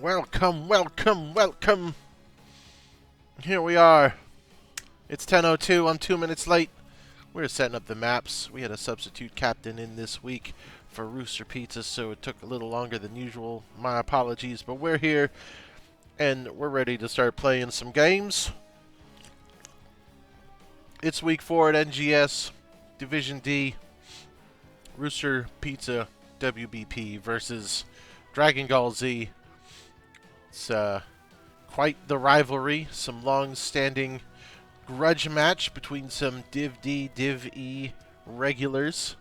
Welcome, welcome, welcome. Here we are. It's 10:02. I'm 2 minutes late. We're setting up the maps. We had a substitute captain in this week for Rooster Pizza, so it took a little longer than usual. My apologies, but we're here and we're ready to start playing some games. It's week 4 at NGS, Division D, Rooster Pizza WBP versus Dragon Gall Z. It's quite the rivalry, some long-standing grudge match between some Div D, Div E regulars.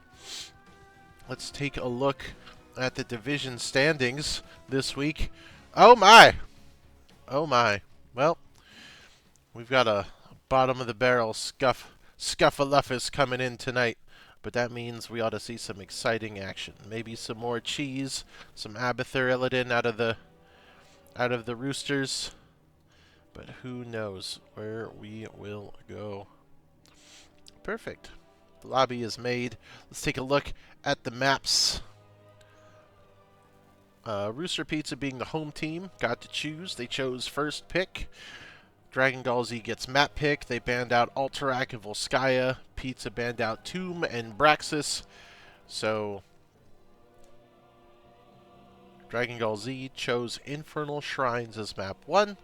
Let's take a look at the division standings this week. Oh my! Oh my. Well, we've got a bottom-of-the-barrel scufflefuffus coming in tonight, but that means we ought to see some exciting action. Maybe some more cheese, some Abathur out of the Roosters, but who knows where we will go. Perfect. The lobby is made. Let's take a look at the maps. Rooster Pizza being the home team got to choose. They chose first pick. Dragon Gall Z gets map pick. They banned out Alterac and Volskaya. Pizza banned out Tomb and Braxis. So Dragon Gall Z chose Infernal Shrines as map 1.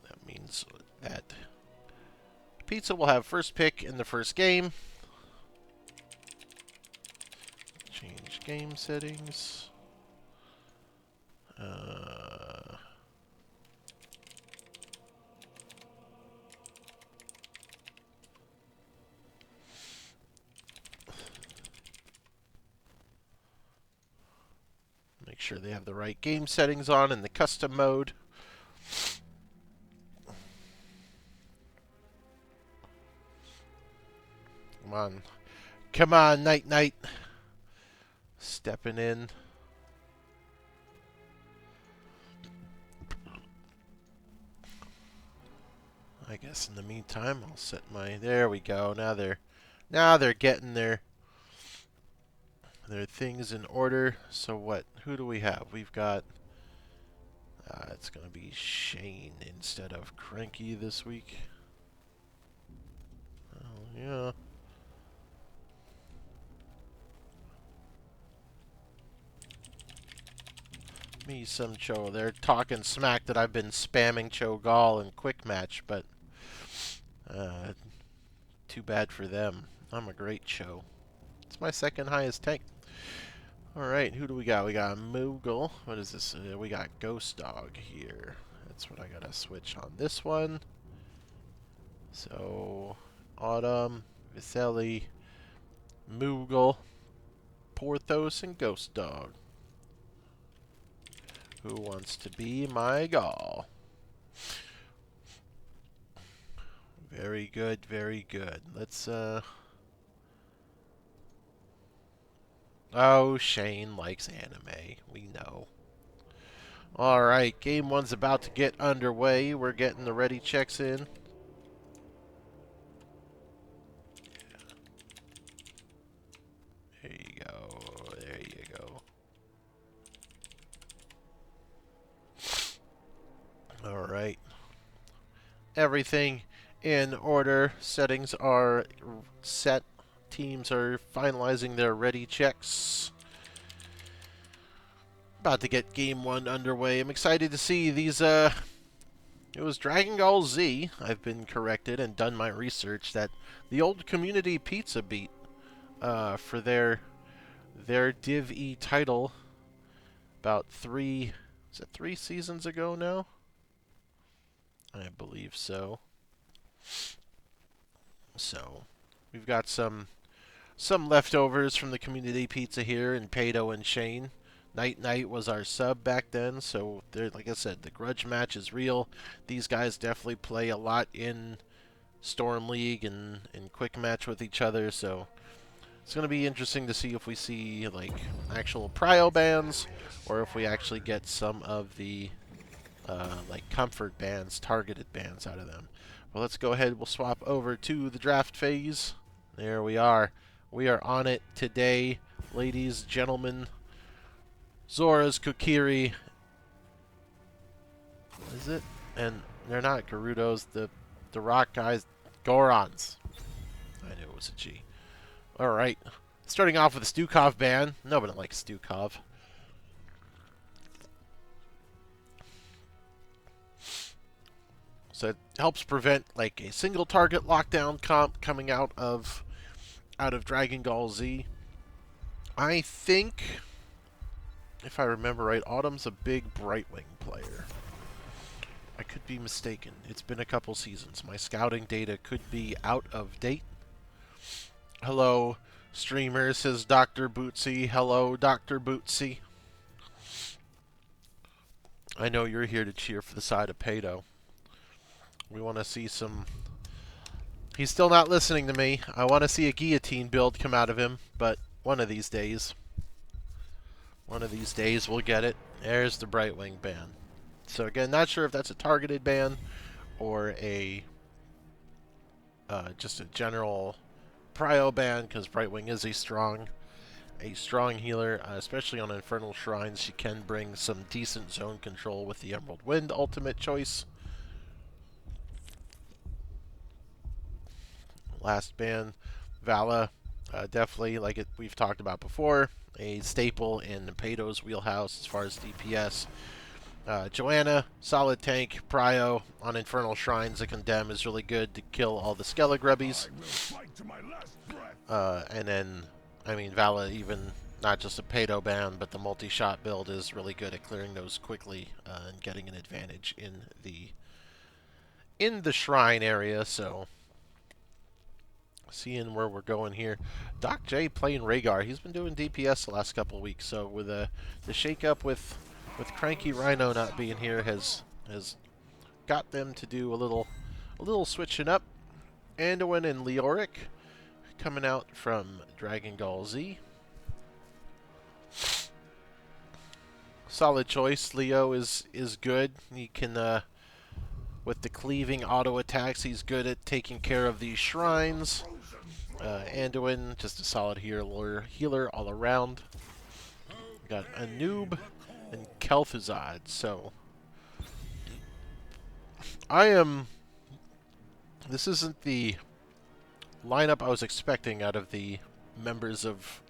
That means that Pizza will have first pick in the first game. Change game settings. Make sure they have the right game settings on in the custom mode. Come on. Come on, Night. Stepping in. I guess in the meantime, I'll set my... There we go. Now they're getting their things in order. So what? Who do we have? We've got... it's going to be Shane instead of Cranky this week. Oh, yeah. Me some Cho. They're talking smack that I've been spamming Cho Gall in quick match, but too bad for them. I'm a great Cho. It's my second highest tank. Alright, who do we got? We got Moogle. What is this? We got Ghost Dog here. That's what I gotta switch on this one. So, Autumn, Viselli, Moogle, Porthos, and Ghost Dog. Who wants to be my Gall? Very good, very good. Let's, Oh, Shane likes anime. We know. Alright, game 1's about to get underway. We're getting the ready checks in. There you go. There you go. Alright. Everything in order. Settings are set. Teams are finalizing their ready checks. About to get game 1 underway. I'm excited to see these, it was Dragon Gall Z. I've been corrected and done my research that the old Community Pizza beat for their Div E title about 3 seasons ago now? I believe so. So, we've got some leftovers from the Community Pizza here in Pato and Shane. Night was our sub back then, so like I said, the grudge match is real. These guys definitely play a lot in Storm League and quick match with each other, so it's going to be interesting to see if we see like actual prio bans or if we actually get some of the like comfort bans, targeted bans out of them. Well, let's go ahead. We'll swap over to the draft phase. There we are. We are on it today, ladies, gentlemen. Zoras, Kokiri. Is it? And they're not Gerudos. The rock guys, Gorons. I knew it was a G. All right. Starting off with the Stukov ban. Nobody likes Stukov. So it helps prevent like a single target lockdown comp coming out of Dragon Gall Z. I think, if I remember right, Autumn's a big Brightwing player. I could be mistaken. It's been a couple seasons. My scouting data could be out of date. Hello, streamer, says Dr. Bootsy. Hello, Dr. Bootsy. I know you're here to cheer for the side of Pato. We want to see some... He's still not listening to me. I want to see a guillotine build come out of him, but one of these days we'll get it. There's the Brightwing ban. So again, not sure if that's a targeted ban or a just a general prio ban, because Brightwing is a strong healer, especially on Infernal Shrines. She can bring some decent zone control with the Emerald Wind ultimate choice. Last ban, Vala, definitely, like we've talked about before, a staple in Pato's wheelhouse as far as DPS. Joanna, solid tank. Prio on Infernal Shrines, the Condemn is really good to kill all the Skelegrubbies. And then, I mean, Vala, even not just a Pato ban, but the multi-shot build is really good at clearing those quickly and getting an advantage in the shrine area. So, seeing where we're going here, Doc J playing Rhaegar. He's been doing DPS the last couple of weeks. So with the shake-up with Cranky Rhino not being here has got them to do a little switching up. Anduin and Leoric coming out from Dragon Gall Z. Solid choice. Leo is good. He can with the cleaving auto attacks, he's good at taking care of these shrines. Anduin, just a solid healer all around. We got Anub and Kel'Thuzad. So this isn't the lineup I was expecting out of the members of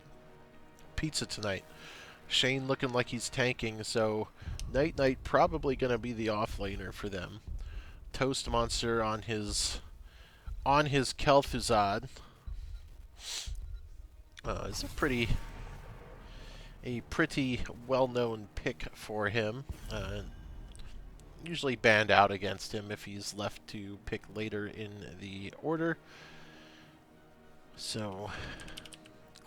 Pizza tonight. Shane looking like he's tanking, so Night Knight probably going to be the offlaner for them. Toast Monster on his Kel'Thuzad. It's a pretty well-known pick for him. Usually banned out against him if he's left to pick later in the order. So,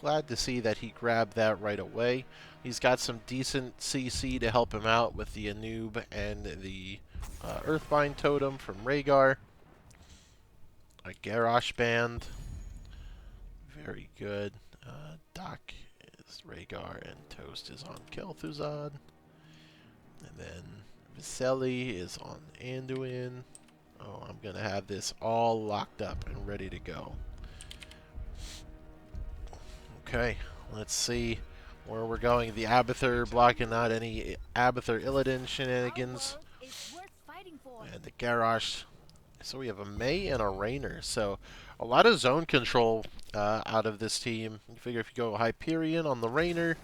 glad to see that he grabbed that right away. He's got some decent CC to help him out with the Anub and the Earthbind Totem from Rhaegar. A Garrosh band. Very good. Doc is Rhaegar and Toast is on Kel'Thuzad. And then Viselli is on Anduin. Oh, I'm going to have this all locked up and ready to go. Okay, let's see where we're going. The Abathur blocking out any Abathur Illidan shenanigans. And the Garrosh. So we have a May and a Rainer. So a lot of zone control out of this team. You figure if you go Hyperion on the Rainer,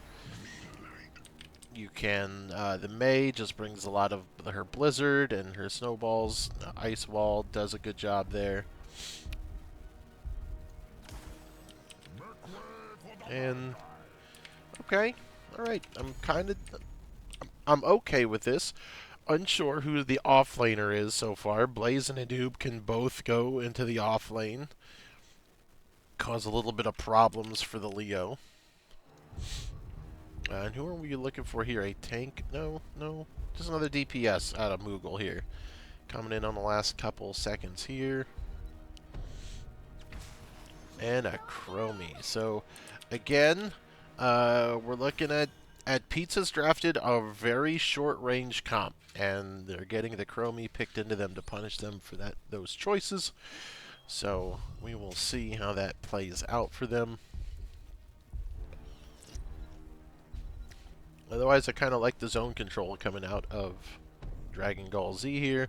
you can, the May just brings a lot of her Blizzard and her Snowballs. Ice Wall does a good job there. And, okay, alright, I'm okay with this. Unsure who the offlaner is so far. Blaze and Anub can both go into the offlane. Cause a little bit of problems for the Leo. And who are we looking for here? A tank? No. Just another DPS out of Moogle here. Coming in on the last couple seconds here. And a Chromie. So, again, we're looking at Pizza's drafted a very short-range comp. And they're getting the Chromie picked into them to punish them for those choices. So, we will see how that plays out for them. Otherwise, I kind of like the zone control coming out of Dragon Gall Z here.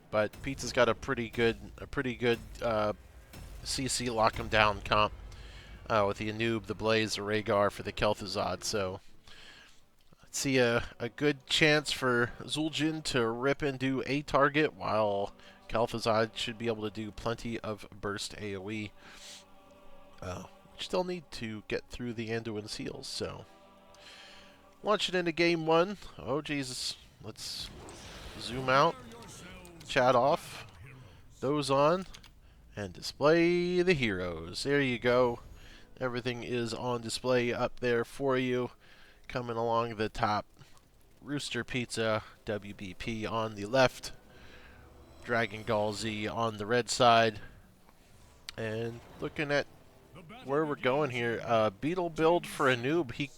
But Pizza's got a pretty good CC lock him down comp with the Anub, the Blaze, the Rhaegar for the Kel'Thuzad. So let's see a good chance for Zul'jin to rip and do a target, while Kel'Thuzad should be able to do plenty of burst AoE. Still need to get through the Anduin seals, so launching into game 1. Oh Jesus, let's zoom out, chat off, those on, and display the heroes. There you go. Everything is on display up there for you. Coming along the top, Rooster Pizza, WBP on the left, Dragon Gall Z on the red side. And looking at where we're going here, Beetle build for Anub. He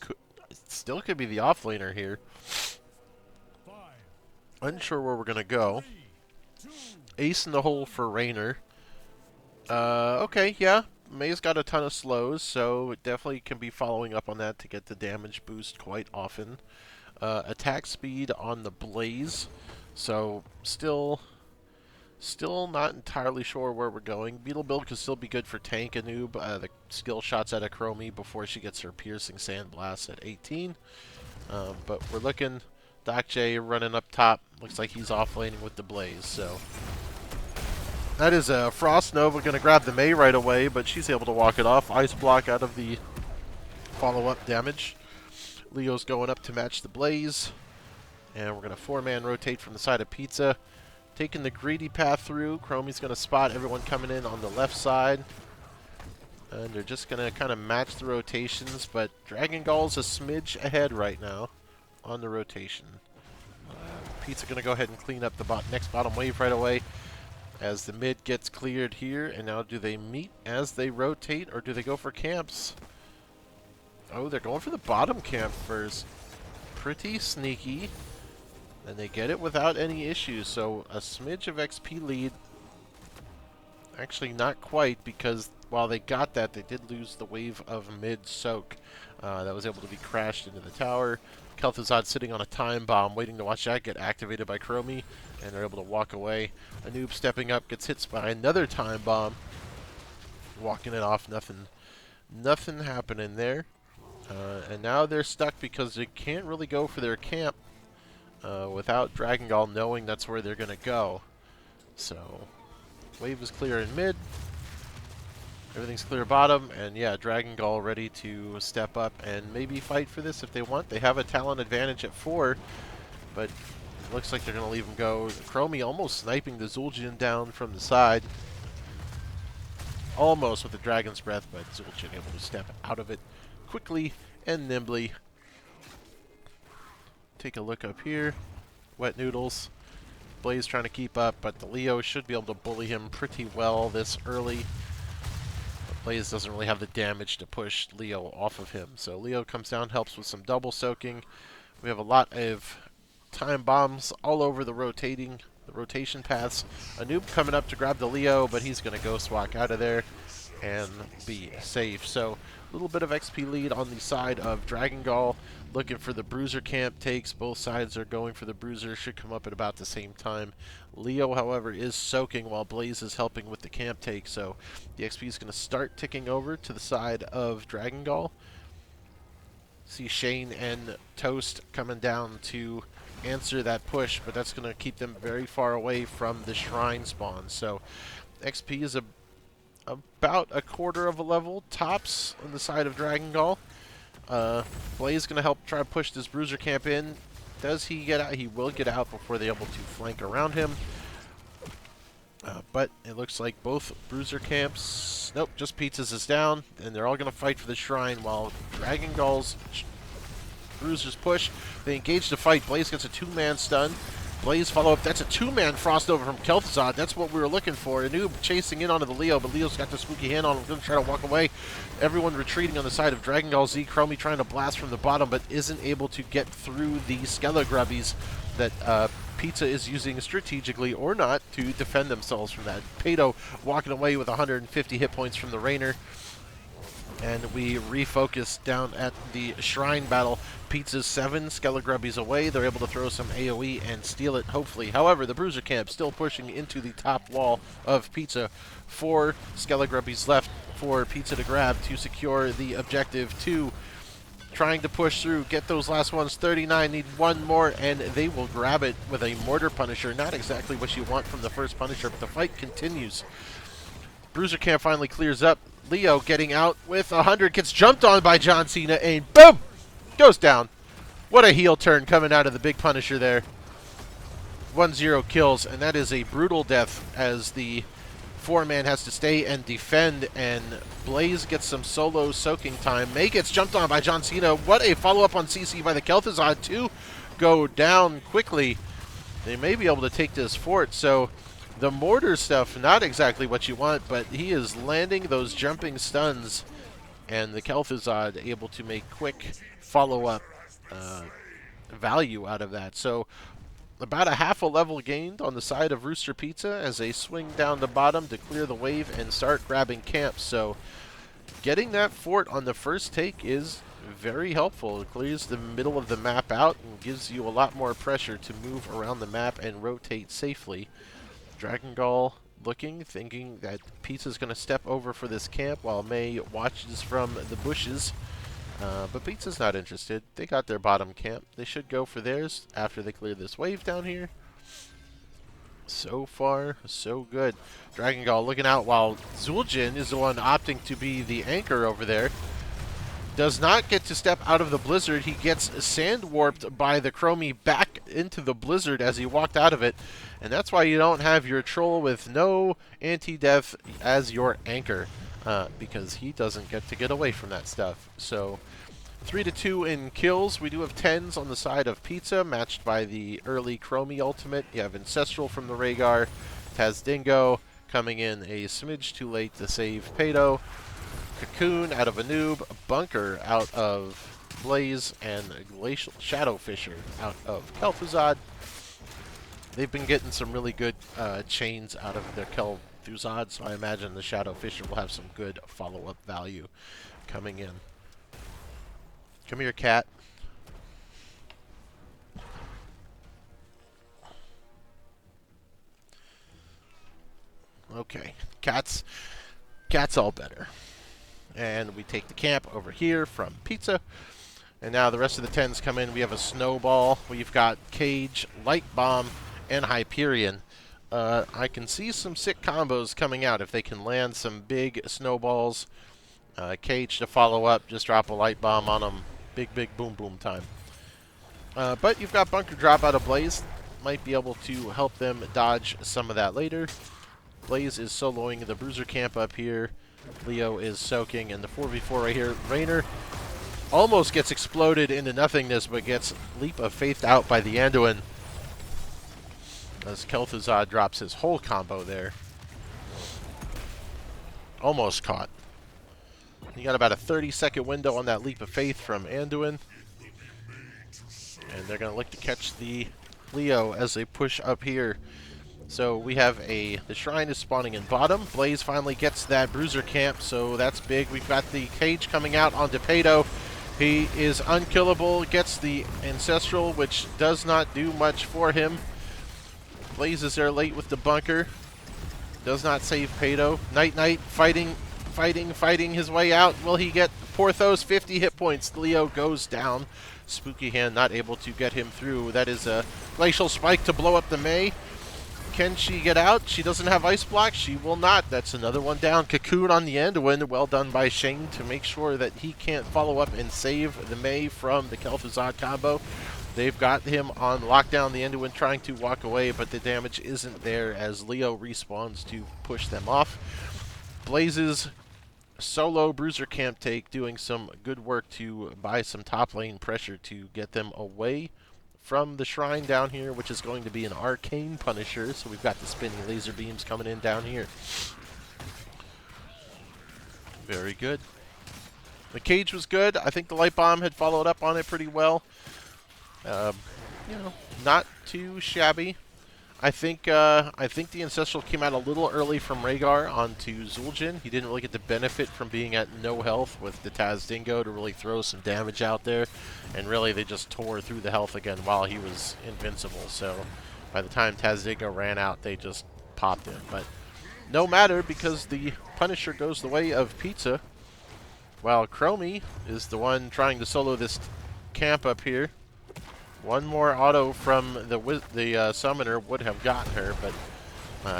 still could be the offlaner here. Unsure where we're going to go. Ace in the hole for Raynor. Okay, yeah. May's got a ton of slows, so it definitely can be following up on that to get the damage boost quite often. Attack speed on the Blaze, so still not entirely sure where we're going. Beetle build could still be good for tank Anub. The skill shots at a Chromie before she gets her piercing sandblast at 18. But we're looking, Doc J running up top. Looks like he's offlaning with the Blaze, so that is a Frost Nova going to grab the Mei right away, but she's able to walk it off. Ice block out of the follow-up damage. Leo's going up to match the Blaze. And we're going to 4-man rotate from the side of Pizza. Taking the greedy path through. Chromie's going to spot everyone coming in on the left side. And they're just going to kind of match the rotations, but Dragon Gall's a smidge ahead right now on the rotation. Pizza going to go ahead and clean up the next bottom wave right away as the mid gets cleared here. And now do they meet as they rotate, or do they go for camps? Oh, they're going for the bottom camp first. Pretty sneaky. And they get it without any issues, so a smidge of XP lead. Actually, not quite, because while they got that, they did lose the wave of mid-soak. That was able to be crashed into the tower. Kel'Thuzad sitting on a time bomb, waiting to watch that get activated by Chromie, and they're able to walk away. Anub stepping up, gets hit by another time bomb. Walking it off, nothing happening there. And now they're stuck because they can't really go for their camp without Dragon Gall knowing that's where they're going to go. So, wave is clear in mid. Everything's clear bottom, and yeah, Dragon Gall ready to step up and maybe fight for this if they want. They have a talent advantage at 4, but it looks like they're going to leave him go. Chromie almost sniping the Zul'jin down from the side. Almost with the Dragon's Breath, but Zul'jin able to step out of it quickly and nimbly. Take a look up here. Wet Noodles. Blaze trying to keep up, but the Leo should be able to bully him pretty well this early. But Blaze doesn't really have the damage to push Leo off of him. So Leo comes down, helps with some double soaking. We have a lot of time bombs all over the rotation paths. Anub coming up to grab the Leo, but he's going to ghost walk out of there and be safe. So a little bit of XP lead on the side of Dragon Gall. Looking for the Bruiser camp takes. Both sides are going for the Bruiser. Should come up at about the same time. Leo, however, is soaking while Blaze is helping with the camp take. So the XP is going to start ticking over to the side of Dragon Gall. See Shane and Toast coming down to answer that push, but that's going to keep them very far away from the shrine spawn. So XP is about a quarter of a level tops on the side of Dragon Gall. Blaze going to help try to push this Bruiser camp in. Does he get out? He will get out before they're able to flank around him. But it looks like both Bruiser camps... Nope, just Pizzas is down, and they're all going to fight for the shrine while Dragon Gall's Bruisers push. They engage the fight. Blaze gets a 2-man stun. Blaze follow up. That's a 2-man frost over from Kel'Thuzad. That's what we were looking for. Anub chasing in onto the Leo, but Leo's got the spooky hand on him. Going to try to walk away. Everyone retreating on the side of Dragon Gall Z. Chromie trying to blast from the bottom, but isn't able to get through the Skelegrubbies that Pizza is using strategically or not to defend themselves from that. Pato walking away with 150 hit points from the Raynor. And we refocus down at the Shrine battle. Pizza's 7, Skelegrubby's away. They're able to throw some AoE and steal it, hopefully. However, the Bruiser Camp still pushing into the top wall of Pizza. 4 Skelegrubbies left for Pizza to grab to secure the objective. 2 trying to push through, get those last ones. 39 need one more, and they will grab it with a Mortar Punisher. Not exactly what you want from the first Punisher, but the fight continues. Bruiser Camp finally clears up. Leo getting out with 100, gets jumped on by John Cena, and boom! Goes down. What a heel turn coming out of the big Punisher there. 1-0 kills, and that is a brutal death as the 4-man has to stay and defend, and Blaze gets some solo soaking time. May gets jumped on by John Cena. What a follow-up on CC by the Kel'Thuzad to go down quickly. They may be able to take this fort, so the mortar stuff, not exactly what you want, but he is landing those jumping stuns, and the Kel'Thuzad able to make quick follow-up value out of that. So about a half a level gained on the side of Rooster Pizza as they swing down the bottom to clear the wave and start grabbing camps. So getting that fort on the first take is very helpful. It clears the middle of the map out and gives you a lot more pressure to move around the map and rotate safely. Dragon Gall looking, thinking that Pizza's going to step over for this camp while May watches from the bushes. But Pizza's not interested. They got their bottom camp. They should go for theirs after they clear this wave down here. So far, so good. Dragon Gall looking out while Zul'jin is the one opting to be the anchor over there. Does not get to step out of the blizzard. He gets sand warped by the Chromie back into the blizzard as he walked out of it. And that's why you don't have your troll with no anti-death as your anchor. Because he doesn't get to get away from that stuff. So 3-2 in kills. We do have 10s on the side of Pizza, matched by the early Chromie ultimate. You have Ancestral from the Rhaegar. Taz Dingo coming in a smidge too late to save Pedo. Cocoon out of a noob, Bunker out of Blaze, and Glacial Shadow Fisher out of Kel'Thuzad. They've been getting some really good chains out of their Kel'Thuzad, so I imagine the Shadow Fisher will have some good follow-up value coming in. Come here, cat. Okay, cat's all better. And we take the camp over here from Pizza. And now the rest of the 10s come in. We have a Snowball. We've got Cage, Light Bomb, and Hyperion. I can see some sick combos coming out if they can land some big snowballs. Cage to follow up. Just drop a Light Bomb on them. Big, big boom, boom time. But you've got Bunker drop out of Blaze. Might be able to help them dodge some of that later. Blaze is soloing the Bruiser camp up here. Leo is soaking, and the 4v4 right here. Raynor almost gets exploded into nothingness, but gets Leap of Faith out by the Anduin. As Kel'Thuzad drops his whole combo there. Almost caught. You got about a 30-second window on that Leap of Faith from Anduin. And they're going to look to catch the Leo as they push up here. So we have the Shrine is spawning in bottom. Blaze finally gets that Bruiser camp, so that's big. We've got the Cage coming out onto Pedo. He is unkillable, gets the Ancestral, which does not do much for him. Blaze is there late with the Bunker. Does not save Pedo. Night fighting his way out. Will he get Porthos? 50 hit points. Leo goes down. Spooky Hand not able to get him through. That is a Glacial Spike to blow up the May. Can she get out? She doesn't have Ice Block. She will not. That's another one down. Cocoon on the Anduin. Well done by Shane to make sure that he can't follow up and save the May from the Kel'Thuzad combo. They've got him on lockdown. The Anduin trying to walk away, but the damage isn't there as Leo respawns to push them off. Blaze's solo Bruiser camp take doing some good work to buy some top lane pressure to get them away from the Shrine down here, which is going to be an Arcane Punisher. So we've got the spinning laser beams coming in down here. Very good. The Cage was good. I think the Light Bomb had followed up on it pretty well. You know, not too shabby. I think the Ancestral came out a little early from Rhaegar onto Zul'jin. He didn't really get the benefit from being at no health with the Taz Dingo to really throw some damage out there, and really they just tore through the health again while he was invincible. So by the time Taz Dingo ran out, they just popped him. But no matter, because the Punisher goes the way of Pizza, while Chromie is the one trying to solo this camp up here. One more auto from the Summoner would have gotten her, but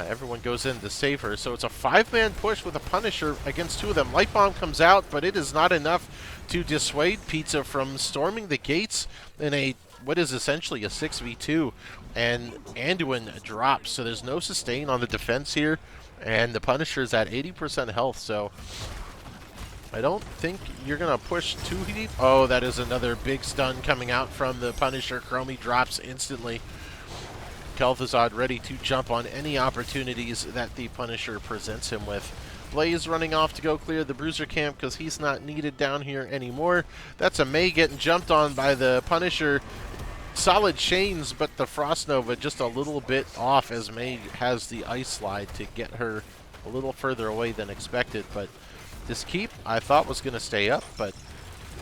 everyone goes in to save her. So it's a 5-man push with a Punisher against 2 of them. Light Bomb comes out, but it is not enough to dissuade Pizza from storming the gates in a what is essentially a 6v2. And Anduin drops, so there's no sustain on the defense here. And the Punisher's at 80% health, so I don't think you're going to push too deep. Oh, that is another big stun coming out from the Punisher. Chromie drops instantly. Kel'Thuzad ready to jump on any opportunities that the Punisher presents him with. Blaze running off to go clear the Bruiser camp because he's not needed down here anymore. That's a Mei getting jumped on by the Punisher. Solid chains, but the Frost Nova just a little bit off as Mei has the Ice Slide to get her a little further away than expected, but this keep, I thought, was going to stay up, but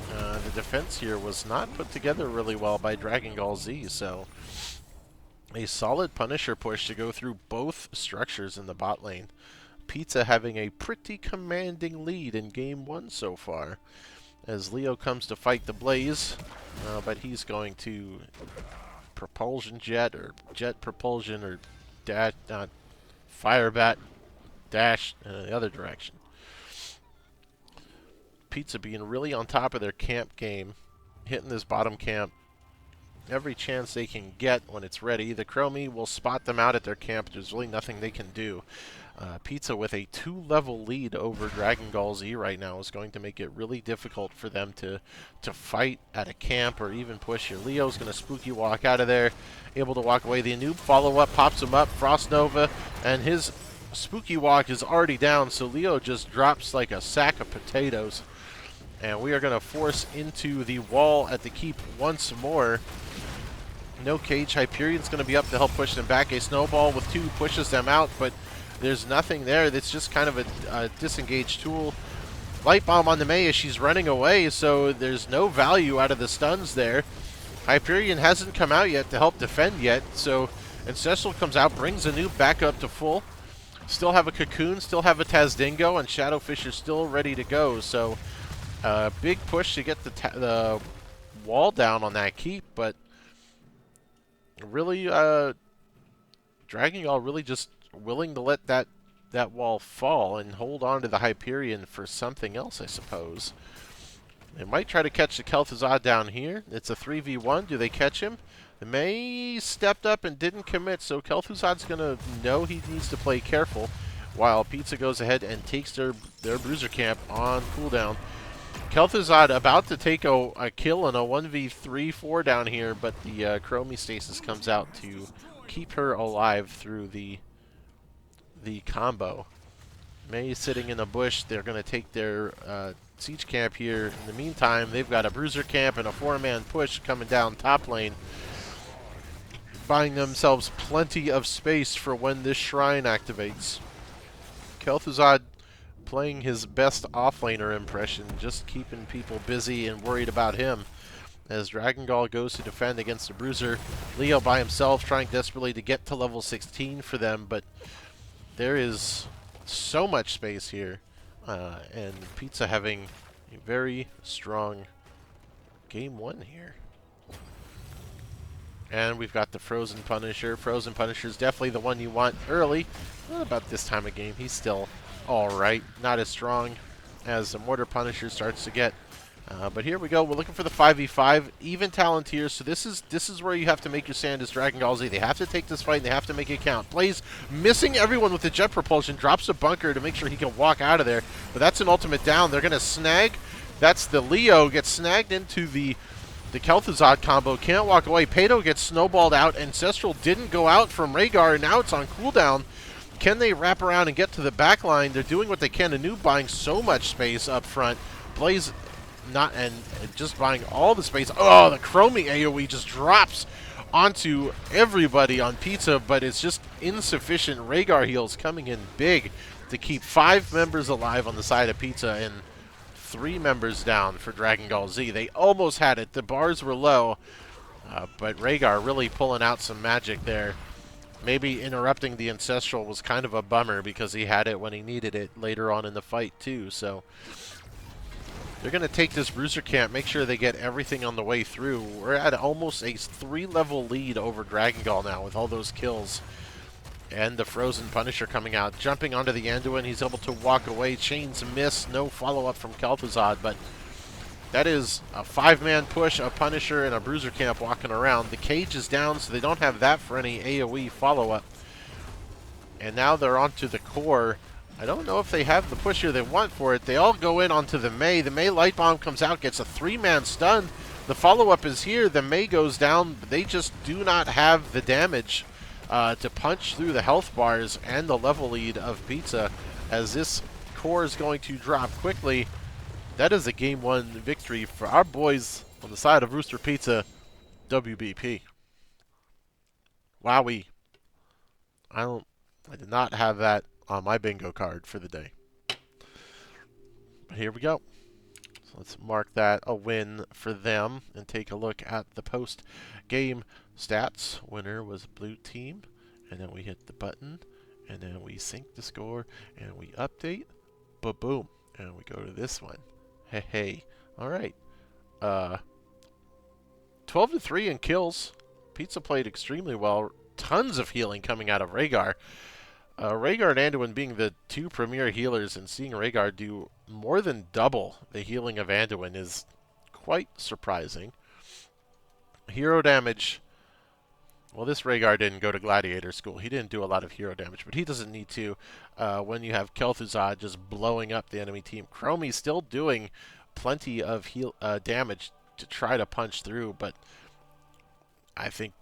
the defense here was not put together really well by Dragon Gall Z, so a solid Punisher push to go through both structures in the bot lane. Pizza having a pretty commanding lead in Game 1 so far, as Leo comes to fight the Blaze, but he's going to Propulsion Jet, or Jet Propulsion, or dash, Fire Bat, dash in the other direction. Pizza being really on top of their camp game, hitting this bottom camp every chance they can get when it's ready. The Chromie will spot them out at their camp. There's really nothing they can do. Pizza with a 2-level lead over Dragon Gall Z right now is going to make it really difficult for them to fight at a camp or even push here. Leo's going to spooky walk out of there, able to walk away. The Anub follow-up pops him up, Frost Nova, and his spooky walk is already down, so Leo just drops like a sack of potatoes. And we are going to force into the wall at the keep once more. No cage. Hyperion's going to be up to help push them back. A snowball with 2 pushes them out, but there's nothing there. That's just kind of a disengaged tool. Light Bomb on the Mei as she's running away, so there's no value out of the stuns there. Hyperion hasn't come out yet to help defend yet, so Ancestral comes out, brings a noob back up to full. Still have a Cocoon, still have a Tazdingo, and Shadowfisher's still ready to go, so big push to get the wall down on that keep, but really, Dragon Gall really just willing to let that wall fall and hold on to the Hyperion for something else, I suppose. They might try to catch the Kel'Thuzad down here. It's a 3v1. Do they catch him? The Mei stepped up and didn't commit, so Kel'Thuzad's going to know he needs to play careful, while Pizza goes ahead and takes their Bruiser camp on cooldown. Kel'Thuzad about to take a kill in a 1v3-4 down here, but the Chromie Stasis comes out to keep her alive through the combo. Mei sitting in a bush. They're going to take their siege camp here. In the meantime, they've got a Bruiser camp and a 4-man push coming down top lane, buying themselves plenty of space for when this shrine activates. Kel'Thuzad playing his best offlaner impression, just keeping people busy and worried about him. As Dragon Gall goes to defend against the Bruiser, Leo by himself trying desperately to get to level 16 for them, but there is so much space here, and Pizza having a very strong Game 1 here. And we've got the Frozen Punisher. Frozen Punisher is definitely the one you want early. Not about this time of game. He's still alright. Not as strong as the Mortar Punisher starts to get. But here we go. We're looking for the 5v5. Even talent here. So this is where you have to make your stand as Dragon Gall Z. They have to take this fight and they have to make it count. Blaze missing everyone with the Jet Propulsion. Drops a bunker to make sure he can walk out of there. But that's an ultimate down. They're going to snag. That's the Leo. Gets snagged into the Kel'Thuzad combo. Can't walk away. Pato gets snowballed out. Ancestral didn't go out from Rhaegar. And now it's on cooldown. Can they wrap around and get to the back line? They're doing what they can. Anub buying so much space up front. Blaze not, and just buying all the space. Oh, the Chromie AoE just drops onto everybody on Pizza, but it's just insufficient. Rhaegar heals coming in big to keep 5 members alive on the side of Pizza and 3 members down for Dragon Gall Z. They almost had it. The bars were low, but Rhaegar really pulling out some magic there. Maybe interrupting the Ancestral was kind of a bummer because he had it when he needed it later on in the fight too. So they're going to take this Rooster camp, make sure they get everything on the way through. We're at almost a 3-level lead over Dragon Gall now with all those kills. And the Frozen Punisher coming out, jumping onto the Anduin. He's able to walk away. Chains miss, no follow-up from Kel'Thuzad, but that is a 5-man push, a Punisher, and a Bruiser camp walking around. The cage is down, so they don't have that for any AoE follow-up. And now they're onto the core. I don't know if they have the push here they want for it. They all go in onto the Mei. The Mei Light Bomb comes out, gets a 3-man stun. The follow-up is here. The Mei goes down, but they just do not have the damage to punch through the health bars and the level lead of Pizza, as this core is going to drop quickly. That is a Game 1 victory for our boys on the side of Rooster Pizza, WBP. Wowee. I did not have that on my bingo card for the day. But here we go. So let's mark that a win for them and take a look at the post-game stats. Winner was blue team, and then we hit the button, and then we sync the score, and we update, ba-boom, and we go to this one. Hey, hey. All right. 12-3 in kills. Pizza played extremely well. Tons of healing coming out of Rhaegar. Rhaegar and Anduin being the 2 premier healers, and seeing Rhaegar do more than double the healing of Anduin is quite surprising. Hero damage. Well, this Rhaegar didn't go to Gladiator School. He didn't do a lot of hero damage, but he doesn't need to when you have Kel'Thuzad just blowing up the enemy team. Chromie's still doing plenty of damage to try to punch through, but I think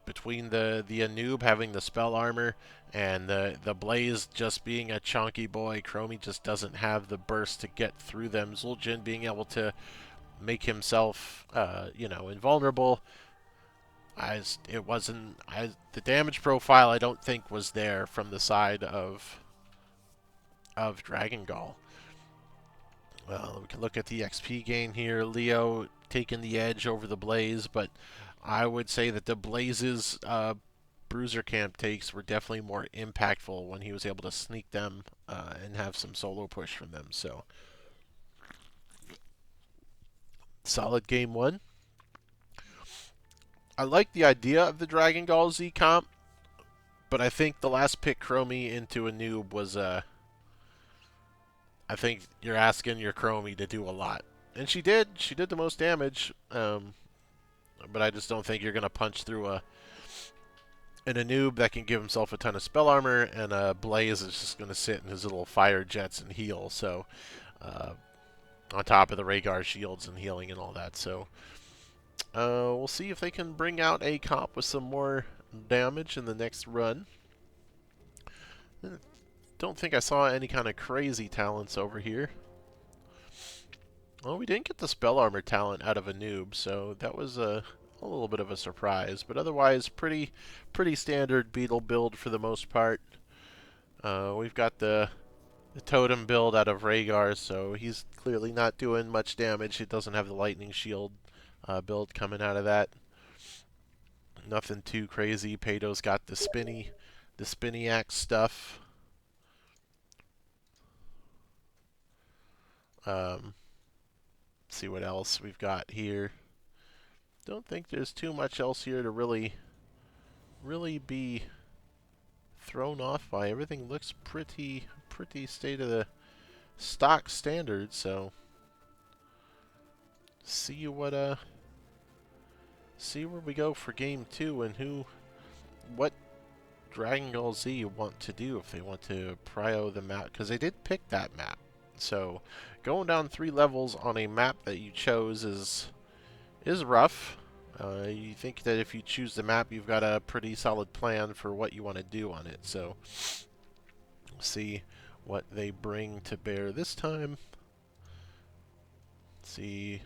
between the Anub having the spell armor and the Blaze just being a chunky boy, Chromie just doesn't have the burst to get through them. Zul'jin being able to make himself, invulnerable. The damage profile I don't think was there from the side of Dragon Gall. Well, we can look at the XP gain here. Leo taking the edge over the Blaze, but I would say that the Blaze's Bruiser camp takes were definitely more impactful when he was able to sneak them and have some solo push from them. So, solid game 1. I like the idea of the Dragon Gall Z comp, but I think the last pick Chromie into a noob was I think you're asking your Chromie to do a lot. And she did. She did the most damage. But I just don't think you're going to punch through an Anub that can give himself a ton of spell armor, and a Blaze is just going to sit in his little fire jets and heal. So, on top of the Rhaegar shields and healing and all that. So, we'll see if they can bring out a comp with some more damage in the next run. Don't think I saw any kind of crazy talents over here. Well, we didn't get the spell armor talent out of a noob, so that was a little bit of a surprise. But otherwise, pretty standard Beetle build for the most part. We've got the totem build out of Rhaegar, so he's clearly not doing much damage. He doesn't have the lightning shield build coming out of that. Nothing too crazy. Pato's got the spinny axe stuff. See what else we've got here. Don't think there's too much else here to really be thrown off by. Everything looks pretty state of the stock standard. So see where we go for game 2 and what Dragon Gall Z want to do, if they want to prio the map, because they did pick that map. So going down 3 levels on a map that you chose is rough. You think that if you choose the map, you've got a pretty solid plan for what you want to do on it. So we'll see what they bring to bear this time. Let's see.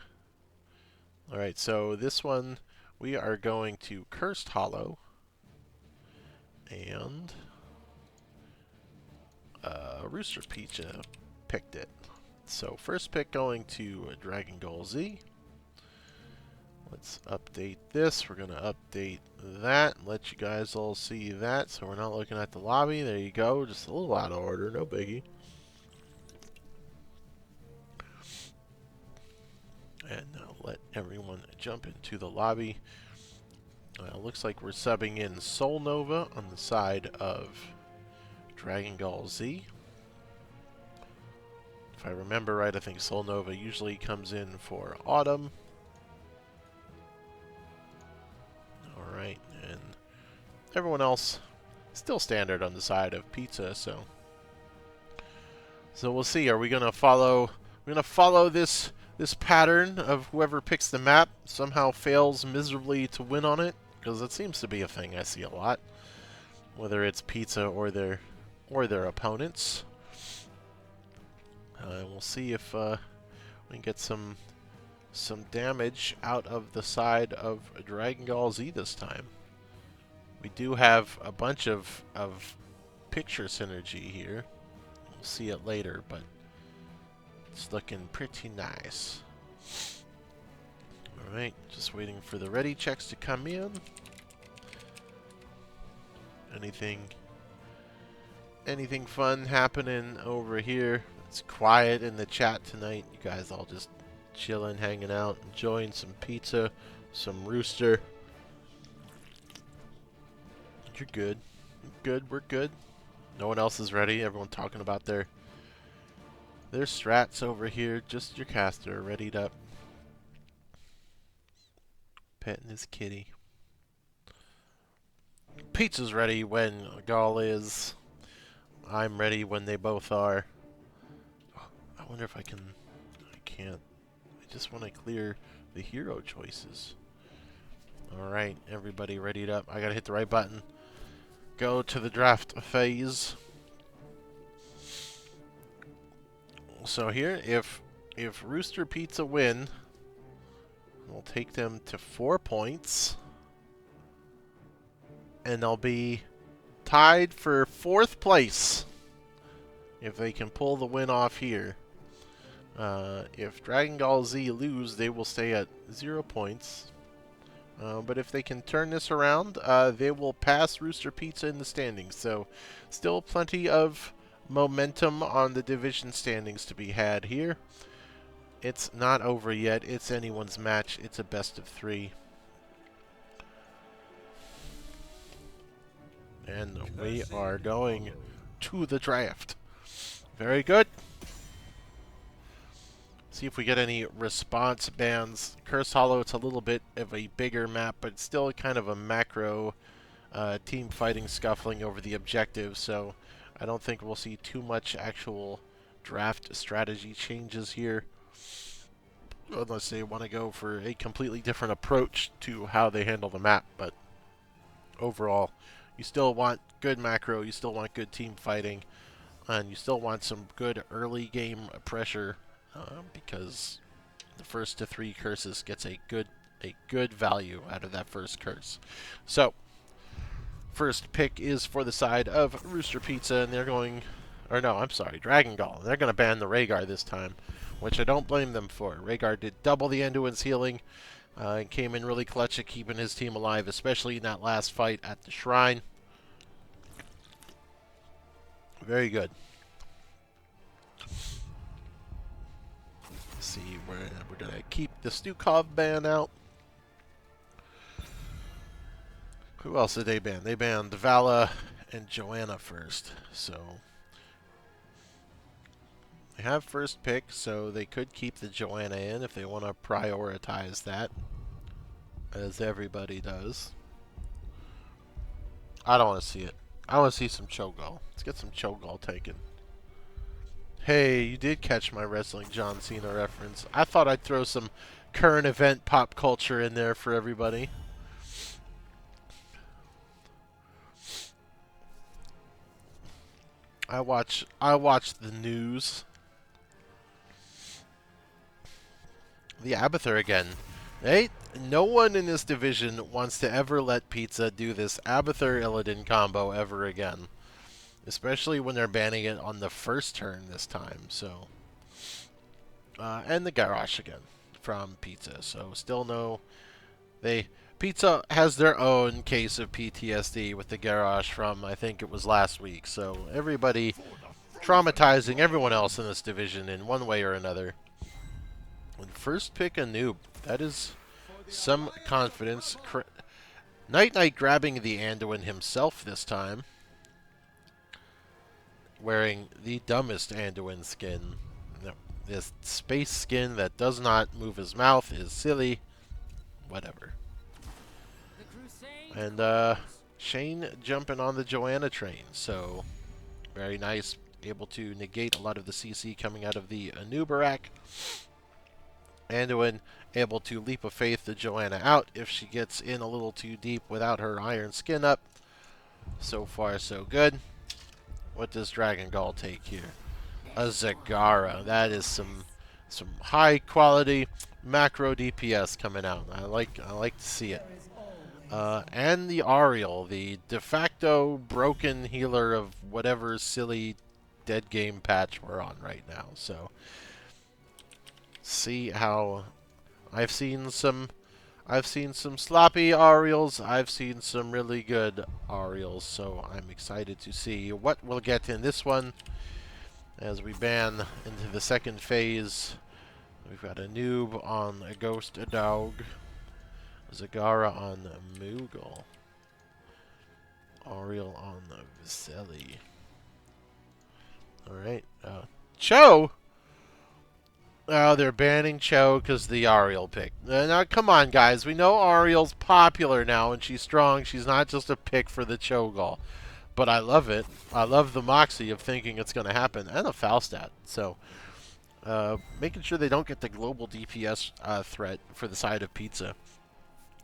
All right, so this one we are going to Cursed Hollow and Rooster Pizza picked it. So first pick going to Dragon Gall Z. Let's update this. We're going to update that and let you guys all see that. So we're not looking at the lobby. There you go. Just a little out of order. No biggie. And let everyone jump into the lobby. Looks like we're subbing in Soul Nova on the side of Dragon Gall Z. If I remember right, I think Soul Nova usually comes in for Autumn. Alright, and everyone else still standard on the side of Pizza, so we'll see. Are we gonna follow this pattern of whoever picks the map somehow fails miserably to win on it? Because it seems to be a thing I see a lot. Whether it's Pizza or their opponents. We'll see if we can get some damage out of the side of Dragon Gall Z this time. We do have a bunch of picture synergy here. We'll see it later, but it's looking pretty nice. Alright, just waiting for the ready checks to come in. Anything fun happening over here? It's quiet in the chat tonight. You guys all just chilling, hanging out, enjoying some pizza, some Rooster. You're good. Good, we're good. No one else is ready. Everyone talking about their strats over here. Just your caster readied up. Petting his kitty. Pizza's ready when Gall is. I'm ready when they both are. I wonder if I can... I can't. I just want to clear the hero choices. Alright, everybody readied up. I gotta hit the right button. Go to the draft phase. So here, if Rooster Pizza win, we'll take them to 4 points. And they'll be tied for 4th place if they can pull the win off here. If Dragon Gall Z lose, they will stay at 0 points. But if they can turn this around, they will pass Rooster Pizza in the standings. So still plenty of momentum on the division standings to be had here. It's not over yet. It's anyone's match. It's a best of 3. And we are going to the draft. Very good. See if we get any response bans. Cursed Hollow, it's a little bit of a bigger map, but it's still kind of a macro team fighting scuffling over the objective, so I don't think we'll see too much actual draft strategy changes here. Unless they want to go for a completely different approach to how they handle the map, but overall, you still want good macro, you still want good team fighting, and you still want some good early game pressure, because the first to 3 curses gets a good value out of that first curse. So, first pick is for the side of Rooster Pizza, and they're going, or no, I'm sorry, Dragon Gall. They're going to ban the Rhaegar this time, which I don't blame them for. Rhaegar did double the Enduin's healing, and came in really clutch at keeping his team alive, especially in that last fight at the Shrine. Very good. Let's see, we're going to keep the Stukov ban out. Who else did they ban? They banned Vala and Joanna first, so they have first pick, so they could keep the Joanna in if they want to prioritize that, as everybody does. I don't want to see it. I want to see some Cho'Gall. Let's get some Cho'Gall taken. Hey, you did catch my Wrestling John Cena reference. I thought I'd throw some current event pop culture in there for everybody. I watch the news. The Abathur again. Hey, no one in this division wants to ever let Pizza do this Abathur Illidan combo ever again. Especially when they're banning it on the first turn this time, so... and the Garrosh again from Pizza, so still no... Pizza has their own case of PTSD with the Garrosh from, I think it was last week, so everybody traumatizing everyone else in this division in one way or another. And first pick a noob. That is some confidence. Night Knight grabbing the Anduin himself this time. Wearing the dumbest Anduin skin. This space skin that does not move his mouth is silly. Whatever. And Shane jumping on the Joanna train. So very nice. Able to negate a lot of the CC coming out of the Anubarak. Anduin able to leap of faith the Joanna out if she gets in a little too deep without her iron skin up. So far, so good. What does Dragon Gall take here? A Zagara. That is some high quality macro DPS coming out. I like to see it. And the Ariel, the de facto broken healer of whatever silly dead game patch we're on right now. So see how I've seen some sloppy Ariels. I've seen some really good Ariels, so I'm excited to see what we'll get in this one as we ban into the second phase. We've got a noob on a Ghost Dog, Zagara on Moogle, Ariel on Viselli. Alright, Cho! Oh, they're banning Cho because the Ariel pick. Now, come on, guys. We know Ariel's popular now, and she's strong. She's not just a pick for the Cho'Gall. But I love it. I love the moxie of thinking it's going to happen, and a Falstad. So, making sure they don't get the global DPS threat for the side of Pizza.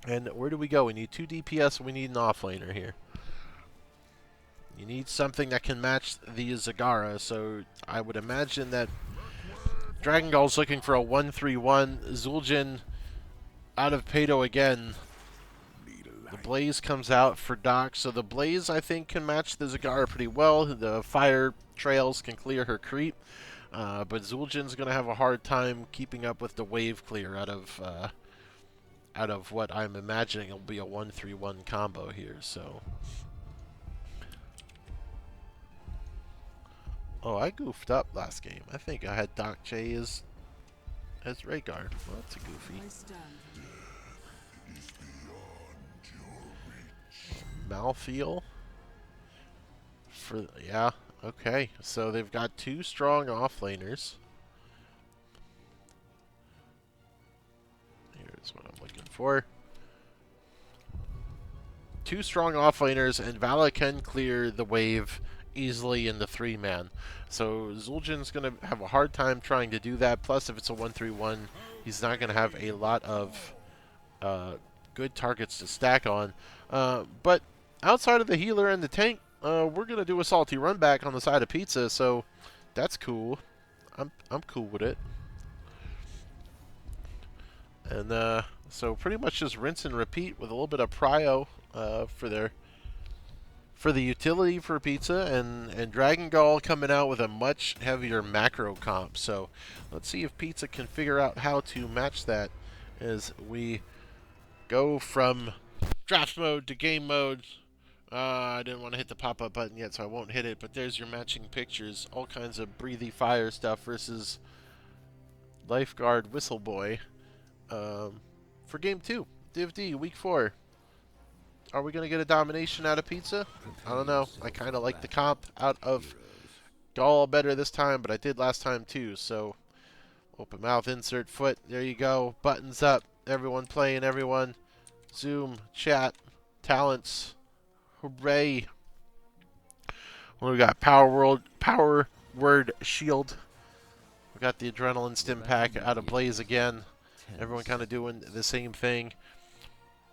And where do we go? We need 2 DPS, and we need an offlaner here. You need something that can match the Zagara, so I would imagine that Dragon Gall's looking for a 1-3-1. Zul'jin out of Pedo again. The Blaze comes out for Doc, so the Blaze, I think, can match the Zagara pretty well. The Fire Trails can clear her creep. But Zul'jin's going to have a hard time keeping up with the wave clear out of what I'm imagining will be a 1-3-1 combo here, so... Oh, I goofed up last game. I think I had Doc J as Rhaegar. Well, that's a goofy. Malfeel? Yeah, okay. So they've got 2 strong offlaners. Here's what I'm looking for. 2 strong offlaners, and Vala can clear the wave easily in the 3-man. So Zul'jin's going to have a hard time trying to do that. Plus, if it's a 1-3-1, he's not going to have a lot of good targets to stack on. But outside of the healer and the tank, we're going to do a salty run back on the side of Pizza, so that's cool. I'm cool with it. And so pretty much just rinse and repeat with a little bit of prio for the utility for Pizza, and Dragon Gall coming out with a much heavier macro comp. So let's see if Pizza can figure out how to match that as we go from draft mode to game mode. I didn't want to hit the pop-up button yet, so I won't hit it, but there's your matching pictures. All kinds of breathy fire stuff versus Lifeguard Whistle Boy for Game 2, Div D, Week 4. Are we going to get a domination out of Pizza? I don't know. I kind of like the comp out of Gall better this time, but I did last time too. So, open mouth, insert foot. There you go. Buttons up. Everyone playing, everyone. Zoom, chat, talents. Hooray. Well, we got Power Word Shield. We got the Adrenaline Stim Pack out of Blaze again. Everyone kind of doing the same thing.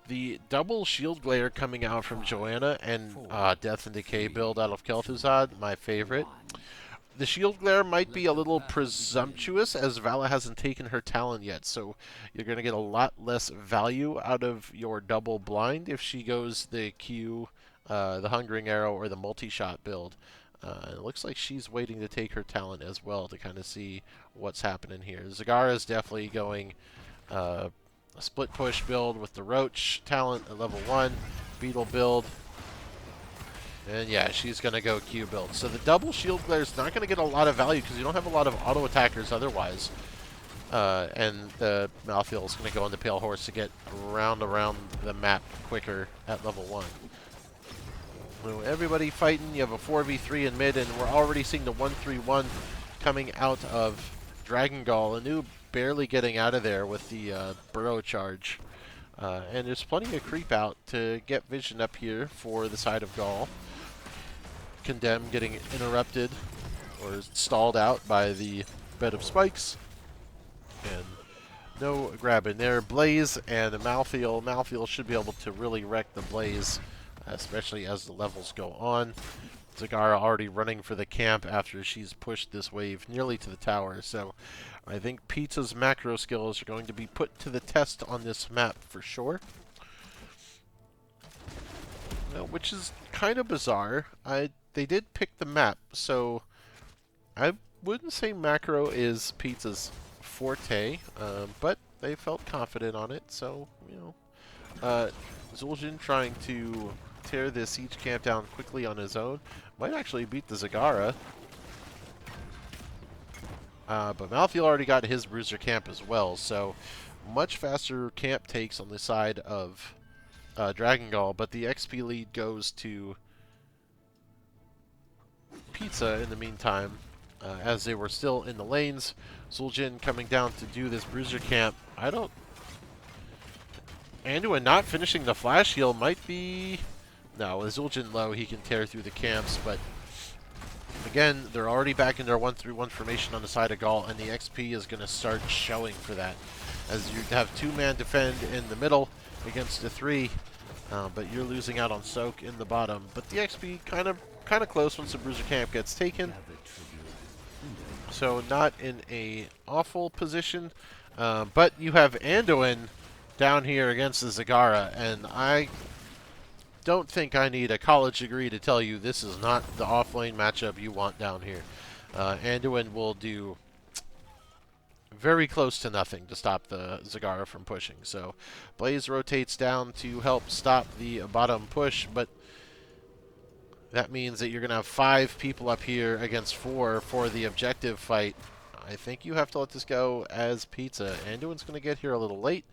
The double shield glare coming out from Joanna and Death and Decay build out of Kel'Thuzad, my favorite. The Shield Glare might be a little presumptuous, as Vala hasn't taken her Talon yet, so you're going to get a lot less value out of your double blind if she goes the Q, the Hungering Arrow, or the multi-shot build. It looks like she's waiting to take her Talon as well to kind of see what's happening here. Zagara is definitely going a split push build with the Roach Talent at level 1, Beetle build. And yeah, she's going to go Q build. So the double shield glare is not going to get a lot of value because you don't have a lot of auto attackers otherwise. And the Malthael is going to go on the Pale Horse to get around the map quicker at level 1. So everybody fighting. You have a 4v3 in mid, and we're already seeing the 1-3-1 coming out of Dragon Gall. Anu barely getting out of there with the Burrow charge. And there's plenty of creep out to get vision up here for the side of Gall. Condemn getting interrupted or stalled out by the bed of spikes. And no grabbing there. Blaze and Malthael. Malthael should be able to really wreck the Blaze, especially as the levels go on. Zagara already running for the camp after she's pushed this wave nearly to the tower. So I think Pizza's macro skills are going to be put to the test on this map for sure. Which is kind of bizarre. They did pick the map, so I wouldn't say macro is Pizza's forte, but they felt confident on it. So, you know, Zul'jin trying to tear this siege camp down quickly on his own might actually beat the Zagara. But Malthael already got his Bruiser camp as well, so much faster camp takes on the side of Dragon Gall, but the XP lead goes to Pizza in the meantime, as they were still in the lanes. Zul'jin coming down to do this Bruiser camp. Anduin not finishing the flash heal might be... No, with Zul'jin low, he can tear through the camps, but again, they're already back in their 1-3-1 formation on the side of Gall, and the XP is going to start showing for that. As you have two-man defend in the middle against the 3, but you're losing out on Soak in the bottom. But the XP kind of close once the Bruiser camp gets taken. So not in a awful position, but you have Anduin down here against the Zagara, and I don't think I need a college degree to tell you this is not the off-lane matchup you want down here. Anduin will do very close to nothing to stop the Zagara from pushing. So Blaze rotates down to help stop the bottom push, but that means that you're going to have 5 people up here against 4 for the objective fight. I think you have to let this go as Pizza. Anduin's going to get here a little late.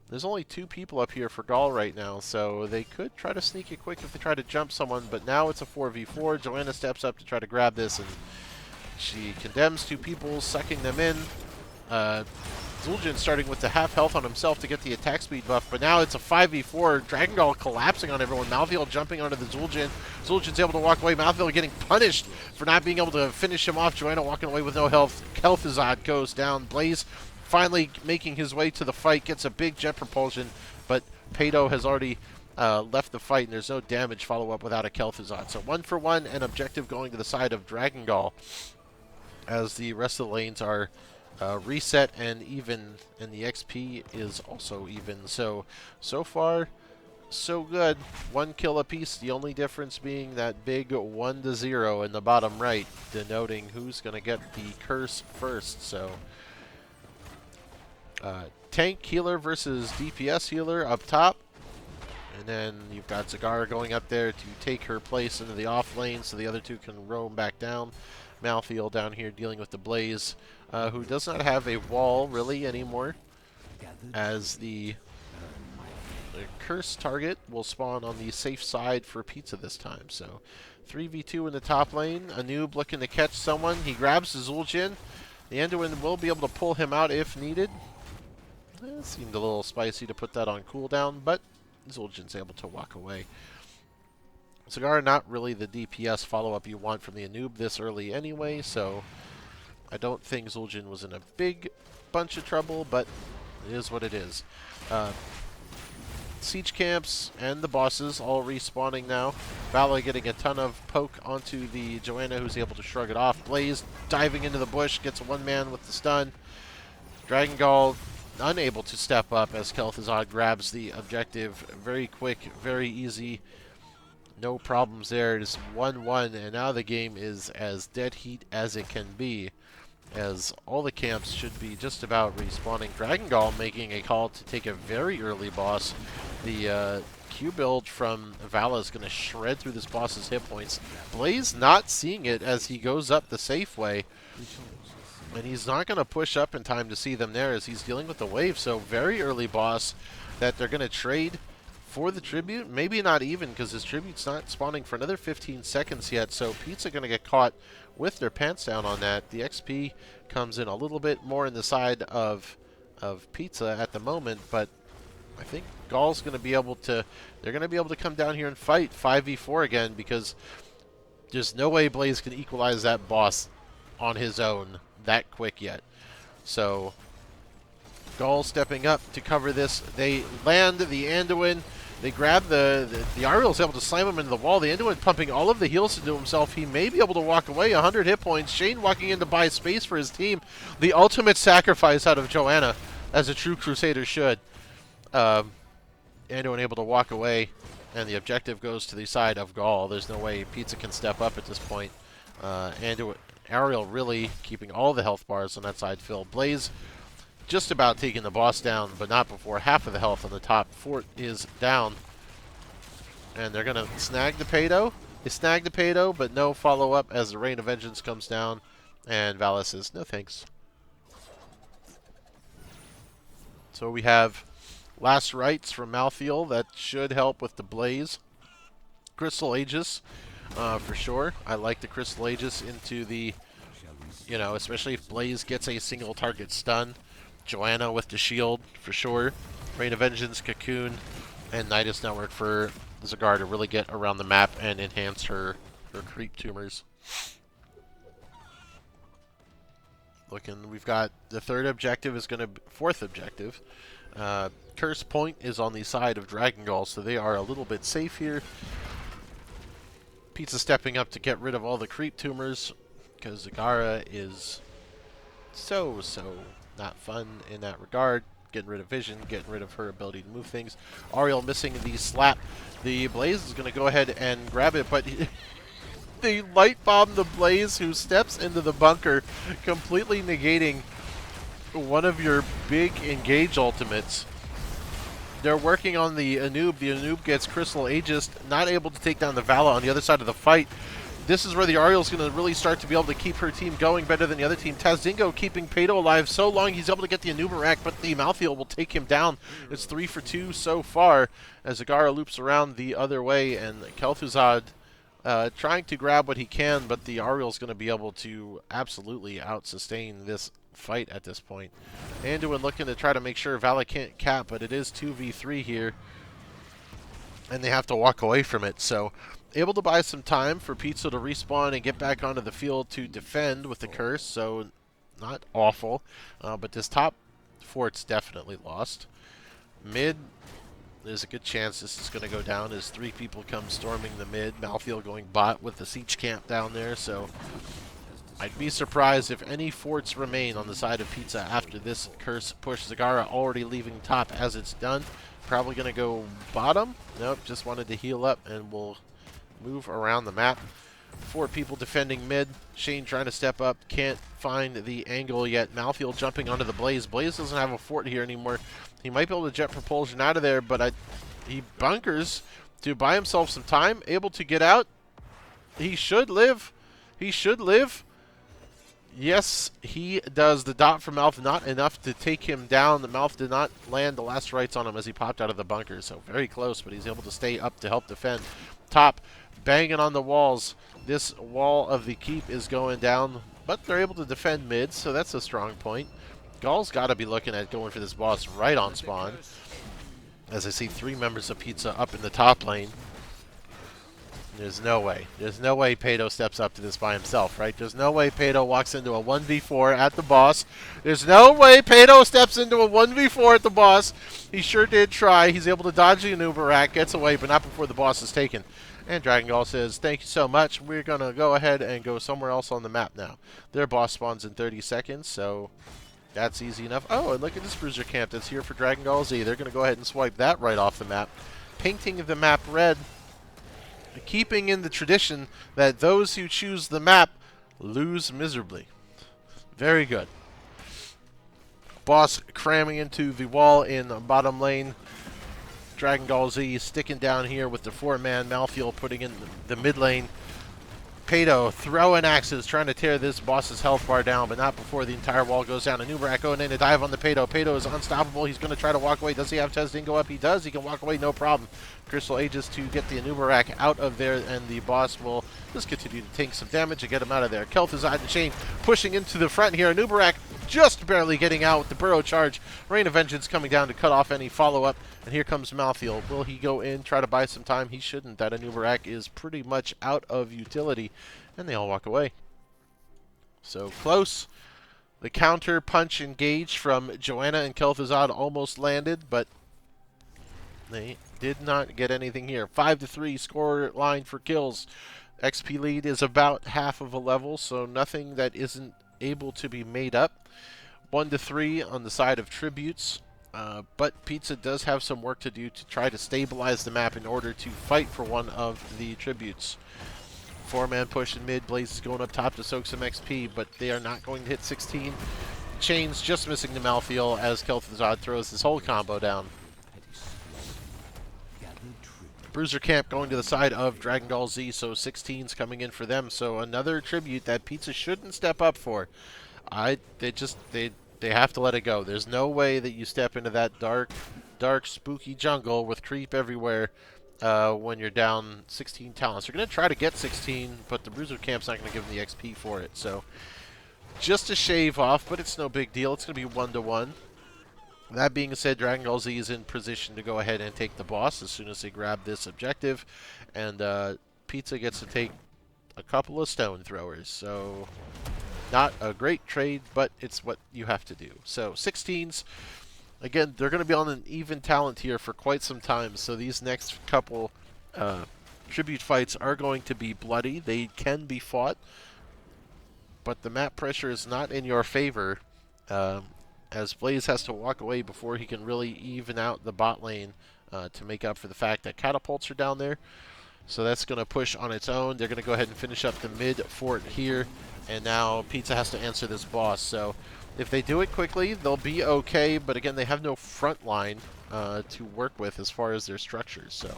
There's only 2 people up here for Gall right now, so they could try to sneak it quick if they try to jump someone, but now it's a 4v4. Joanna steps up to try to grab this, and she condemns 2 people, sucking them in. Zul'jin starting with the half health on himself to get the attack speed buff, but now it's a 5v4. Dragon Gall collapsing on everyone. Malthael jumping onto the Zul'jin. Zul'jin's able to walk away. Malthael getting punished for not being able to finish him off. Joanna walking away with no health. Kel'Thuzad goes down. Blaze finally making his way to the fight, gets a big jet propulsion, but Pato has already left the fight, and there's no damage follow-up without a Kel'Thuzad. So 1 for 1, and objective going to the side of Dragon Gall, as the rest of the lanes are reset and even, and the XP is also even. So far, so good. 1 kill apiece, the only difference being that big 1-0 in the bottom right, denoting who's going to get the curse first. So tank healer versus DPS healer up top. And then you've got Zagara going up there to take her place into the off lane so the other 2 can roam back down. Malthael down here dealing with the Blaze, who does not have a wall really anymore, as the curse target will spawn on the safe side for Pizza this time. So 3v2 in the top lane. Anub looking to catch someone. He grabs the Zul'jin. The Anduin will be able to pull him out if needed. It seemed a little spicy to put that on cooldown, but Zul'jin's able to walk away. Zagara not really the DPS follow-up you want from the Anub this early anyway, so I don't think Zul'jin was in a big bunch of trouble, but it is what it is. Siege camps and the bosses all respawning now. Vala getting a ton of poke onto the Joanna, who's able to shrug it off. Blaze diving into the bush, gets one man with the stun. Dragon Gall unable to step up as Kel'Thuzad grabs the objective. Very quick, very easy. No problems there. Just 1-1, and now the game is as dead heat as it can be, as all the camps should be just about respawning. Dragon Gall making a call to take a very early boss. The Q build from Vala is going to shred through this boss's hit points. Blaze not seeing it as he goes up the safe way. And he's not going to push up in time to see them there as he's dealing with the wave. So very early boss that they're going to trade for the tribute. Maybe not even, because his tribute's not spawning for another 15 seconds yet. So Pizza going to get caught with their pants down on that. The XP comes in a little bit more in the side of Pizza at the moment, but I think Gall's going to be able to, they're going to be able to come down here and fight 5v4 again, because there's no way Blaze can equalize that boss on his own that quick yet. So Gall stepping up to cover this. They land the Anduin. They grab the Ariel's able to slam him into the wall. The Anduin pumping all of the heals into himself. He may be able to walk away. 100 hit points. Shane walking in to buy space for his team. The ultimate sacrifice out of Joanna, as a true Crusader should. Anduin able to walk away, and the objective goes to the side of Gall. There's no way Pizza can step up at this point. Ariel really keeping all the health bars on that side filled. Blaze just about taking the boss down, but not before half of the health on the top fort is down. And they're going to snag the Pado. They snag the Pado, but no follow-up as the Rain of Vengeance comes down. And Vala says, no thanks. So we have Last Rites from Malthael. That should help with the Blaze. Crystal Aegis. For sure. I like the Crystal Aegis into the, you know, especially if Blaze gets a single target stun. Joanna with the shield, for sure. Rain of Vengeance, Cocoon, and Nidus Network for Zagar to really get around the map and enhance her creep tumors. Looking, we've got the third objective is going to, fourth objective. Curse Point is on the side of Dragon Gall, so they are a little bit safe here. Pizza stepping up to get rid of all the creep tumors, because Zagara is so not fun in that regard. Getting rid of vision, getting rid of her ability to move things. Ariel missing the slap. The Blaze is going to go ahead and grab it, but they light bomb the Blaze, who steps into the bunker, completely negating one of your big engage ultimates. They're working on the Anub. The Anub gets Crystal Aegis, not able to take down the Vala on the other side of the fight. This is where the Ariel's going to really start to be able to keep her team going better than the other team. Tazdingo keeping Pado alive so long he's able to get the Anubarak, but the Malthael will take him down. It's 3 for 2 so far as Zagara loops around the other way, and Kel'Thuzad trying to grab what he can, but the Ariel's going to be able to absolutely out-sustain this fight at this point. Anduin looking to try to make sure Vala can't cap, but it is 2v3 here, and they have to walk away from it. So able to buy some time for Pizza to respawn and get back onto the field to defend with the curse, so not awful. But this top fort's definitely lost. Mid, there's a good chance this is going to go down as 3 people come storming the mid. Malthael going bot with the siege camp down there, so I'd be surprised if any forts remain on the side of Pizza after this curse push. Zagara already leaving top as it's done. Probably going to go bottom. Nope, just wanted to heal up, and we'll move around the map. 4 people defending mid. Shane trying to step up. Can't find the angle yet. Malthael jumping onto the Blaze. Blaze doesn't have a fort here anymore. He might be able to jet propulsion out of there, but he bunkers to buy himself some time. Able to get out. He should live. He should live. Yes, he does. The dot from Mouth not enough to take him down. The Mouth did not land the last rights on him as he popped out of the bunker. So very close, but he's able to stay up to help defend. Top banging on the walls. This wall of the keep is going down, but they're able to defend mid, so that's a strong point. Gall's got to be looking at going for this boss right on spawn. As I see 3 members of Pizza up in the top lane. There's no way. There's no way Pato steps up to this by himself, right? There's no way Pato walks into a 1v4 at the boss. There's no way Pato steps into a 1v4 at the boss. He sure did try. He's able to dodge the Uber rack, gets away, but not before the boss is taken. And Dragon Gall says, thank you so much. We're going to go ahead and go somewhere else on the map now. Their boss spawns in 30 seconds, so that's easy enough. Oh, and look at this Bruiser camp that's here for Dragon Gall Z. They're going to go ahead and swipe that right off the map, painting the map red, keeping in the tradition that those who choose the map lose miserably. Very good. Boss cramming into the wall in the bottom lane. Dragon Gall Z sticking down here with the 4-man. Malfiel putting in the mid lane. Pato throwing axes, trying to tear this boss's health bar down, but not before the entire wall goes down. A Nubarak going in to dive on the Pato. Pato is unstoppable. He's going to try to walk away. Does he have Tezdingo up? He does. He can walk away, no problem. Crystal Aegis to get the Nubarak out of there, and the boss will just continue to take some damage and get him out of there. Kel'Thuzad and Shane pushing into the front here. Nubarak just barely getting out with the Burrow charge. Rain of Vengeance coming down to cut off any follow-up. And here comes Malfiel. Will he go in, try to buy some time? He shouldn't. That Nubarak is pretty much out of utility. And they all walk away. So close. The counter punch engage from Joanna and Kel'Thuzad almost landed, but they did not get anything here. 5-3 score line for kills. XP lead is about half of a level, so nothing that isn't able to be made up. 1-3 on the side of tributes. But Pizza does have some work to do to try to stabilize the map in order to fight for one of the tributes. 4-man push in mid. Blaze is going up top to soak some XP, but they are not going to hit 16. Chains just missing the Malfiel as Kel'Thuzad throws his whole combo down. Bruiser camp going to the side of Dragon Gall Z, so 16's coming in for them. So another tribute that Pizza shouldn't step up for. They have to let it go. There's no way that you step into that dark, spooky jungle with creep everywhere when you're down 16 talents. They're going to try to get 16, but the Bruiser camp's not going to give them the XP for it. So just a shave off, but it's no big deal. It's going to be 1-1. That being said, Dragon Gall Z is in position to go ahead and take the boss as soon as they grab this objective. And Pizza gets to take a couple of stone throwers. So not a great trade, but it's what you have to do. So 16s, again, they're going to be on an even talent here for quite some time. So these next couple tribute fights are going to be bloody. They can be fought, but the map pressure is not in your favor. As Blaze has to walk away before he can really even out the bot lane to make up for the fact that catapults are down there. So that's going to push on its own. They're going to go ahead and finish up the mid fort here. And now Pizza has to answer this boss. So if they do it quickly, they'll be okay. But again, they have no front line to work with as far as their structures. So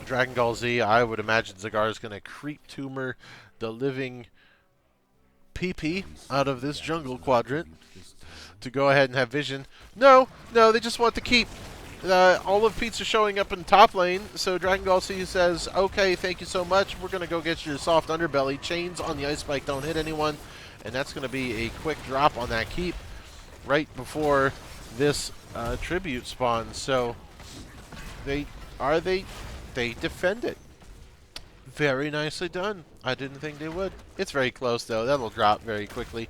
Dragon Gall Z, I would imagine Zagar is going to creep tumor the living PP out of this jungle quadrant to go ahead and have vision. No, they just want to keep. All of Pizza showing up in top lane, so Dragon Gall Z says, okay, thank you so much. We're going to go get your soft underbelly. Chains on the ice spike don't hit anyone, and that's going to be a quick drop on that keep right before this tribute spawns. So they defend it. Very nicely done. I didn't think they would. It's very close, though. That'll drop very quickly.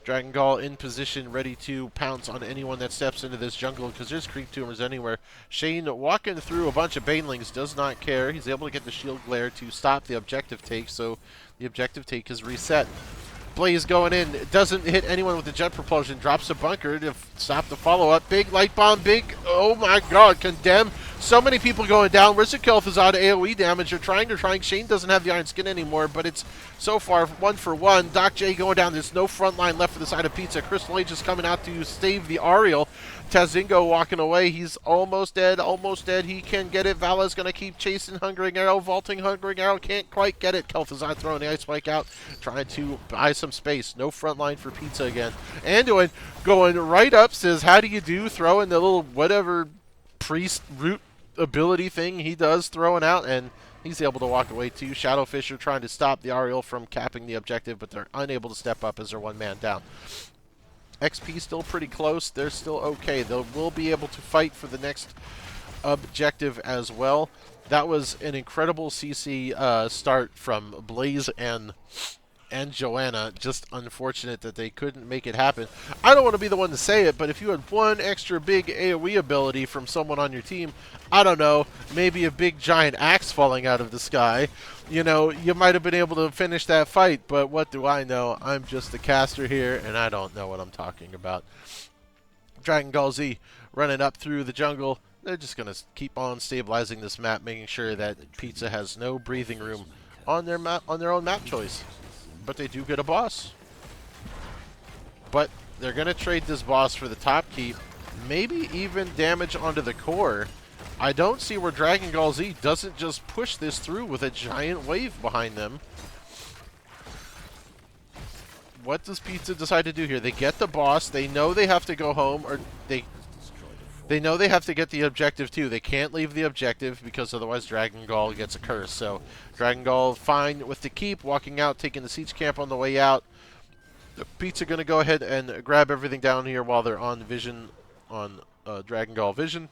Dragon Gall in position, ready to pounce on anyone that steps into this jungle because there's creep tumors anywhere. Shane walking through a bunch of banelings, does not care. He's able to get the shield glare to stop the objective take, so the objective take is reset. Blaze going in, doesn't hit anyone with the jet propulsion, drops a bunker to stop the follow-up. Big light bomb, big, oh my god, condemn. So many people going down. Where's the Kel'Thuzad AoE damage? They're trying. Shane doesn't have the iron skin anymore, but it's so far 1-for-1. Doc J going down. There's no front line left for the side of Pizza. Crystal Age is coming out to save the Ariel. Tezdingo walking away. He's almost dead. He can get it. Vala's going to keep chasing Hungering Arrow. Vaulting Hungering Arrow. Can't quite get it. Kel'Thuzad throwing the ice spike out. Trying to buy some space. No front line for Pizza again. Anduin going right up. Says, how do you do? Throwing the little whatever priest root ability thing he does, throwing out, and he's able to walk away too. Shadowfisher trying to stop the Ariel from capping the objective, but they're unable to step up as they're one man down. XP still pretty close. They're still okay. They will be able to fight for the next objective as well. That was an incredible CC start from Blaze and Joanna. Just unfortunate that they couldn't make it happen. I don't want to be the one to say it, but if you had one extra big AoE ability from someone on your team, I don't know, maybe a big giant axe falling out of the sky, you know, you might have been able to finish that fight, but what do I know? I'm just a caster here, and I don't know what I'm talking about. Dragon Gall Z running up through the jungle. They're just going to keep on stabilizing this map, making sure that Pizza has no breathing room on their map, on their own map choice. But they do get a boss. But they're going to trade this boss for the top keep, maybe even damage onto the core. I don't see where Dragon Gall Z doesn't just push this through with a giant wave behind them. What does Pizza decide to do here? They get the boss. They know they have to go home, or they know they have to get the objective too. They can't leave the objective because otherwise Dragon Gall gets a curse. So Dragon Gall fine with the keep, walking out, taking the siege camp on the way out. Pizza going to go ahead and grab everything down here while they're on Vision, on Dragon Gall Vision.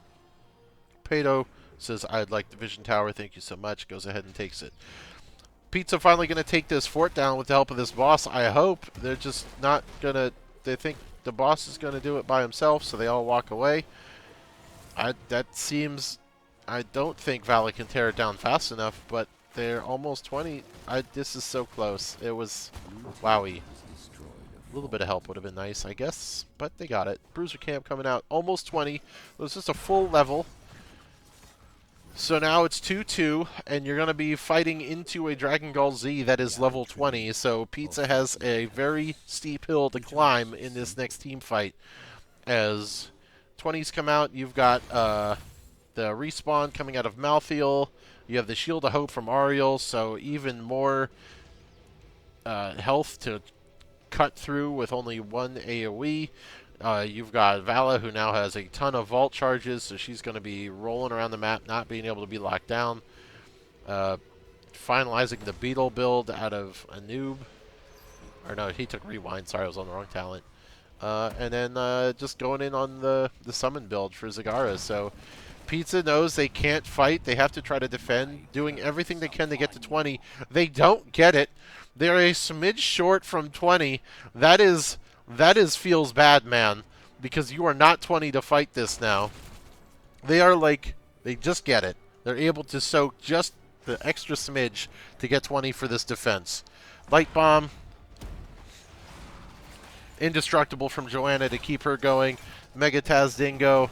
Pato says, "I'd like the Vision Tower. Thank you so much." Goes ahead and takes it. Pizza finally going to take this fort down with the help of this boss. I hope. They're just not going to... They think the boss is going to do it by himself, so they all walk away. That seems... I don't think Vala can tear it down fast enough, but they're almost 20. This is so close. It was... Wowie. A little bit of help would have been nice, I guess, but they got it. Bruiser Camp coming out. Almost 20. It was just a full level. So now it's 2-2, and you're going to be fighting into a Dragon Gall Z that is level 20, so Pizza has a very steep hill to climb in this next team fight. As 20s come out, you've got the respawn coming out of Malthiel, you have the Shield of Hope from Ariel, so even more health to cut through with only one AoE. You've got Vala, who now has a ton of vault charges, so she's going to be rolling around the map, not being able to be locked down. Finalizing the Beetle build out of a noob. Or no, he took Rewind. Sorry, I was on the wrong talent. And then just going in on the summon build for Zagara. So Pizza knows they can't fight. They have to try to defend, doing everything they can to get to 20. They don't get it. They're a smidge short from 20. That feels bad, man, because you are not 20 to fight this now. They are like, they just get it. They're able to soak just the extra smidge to get 20 for this defense. Light Bomb. Indestructible from Joanna to keep her going. Megataz Dingo.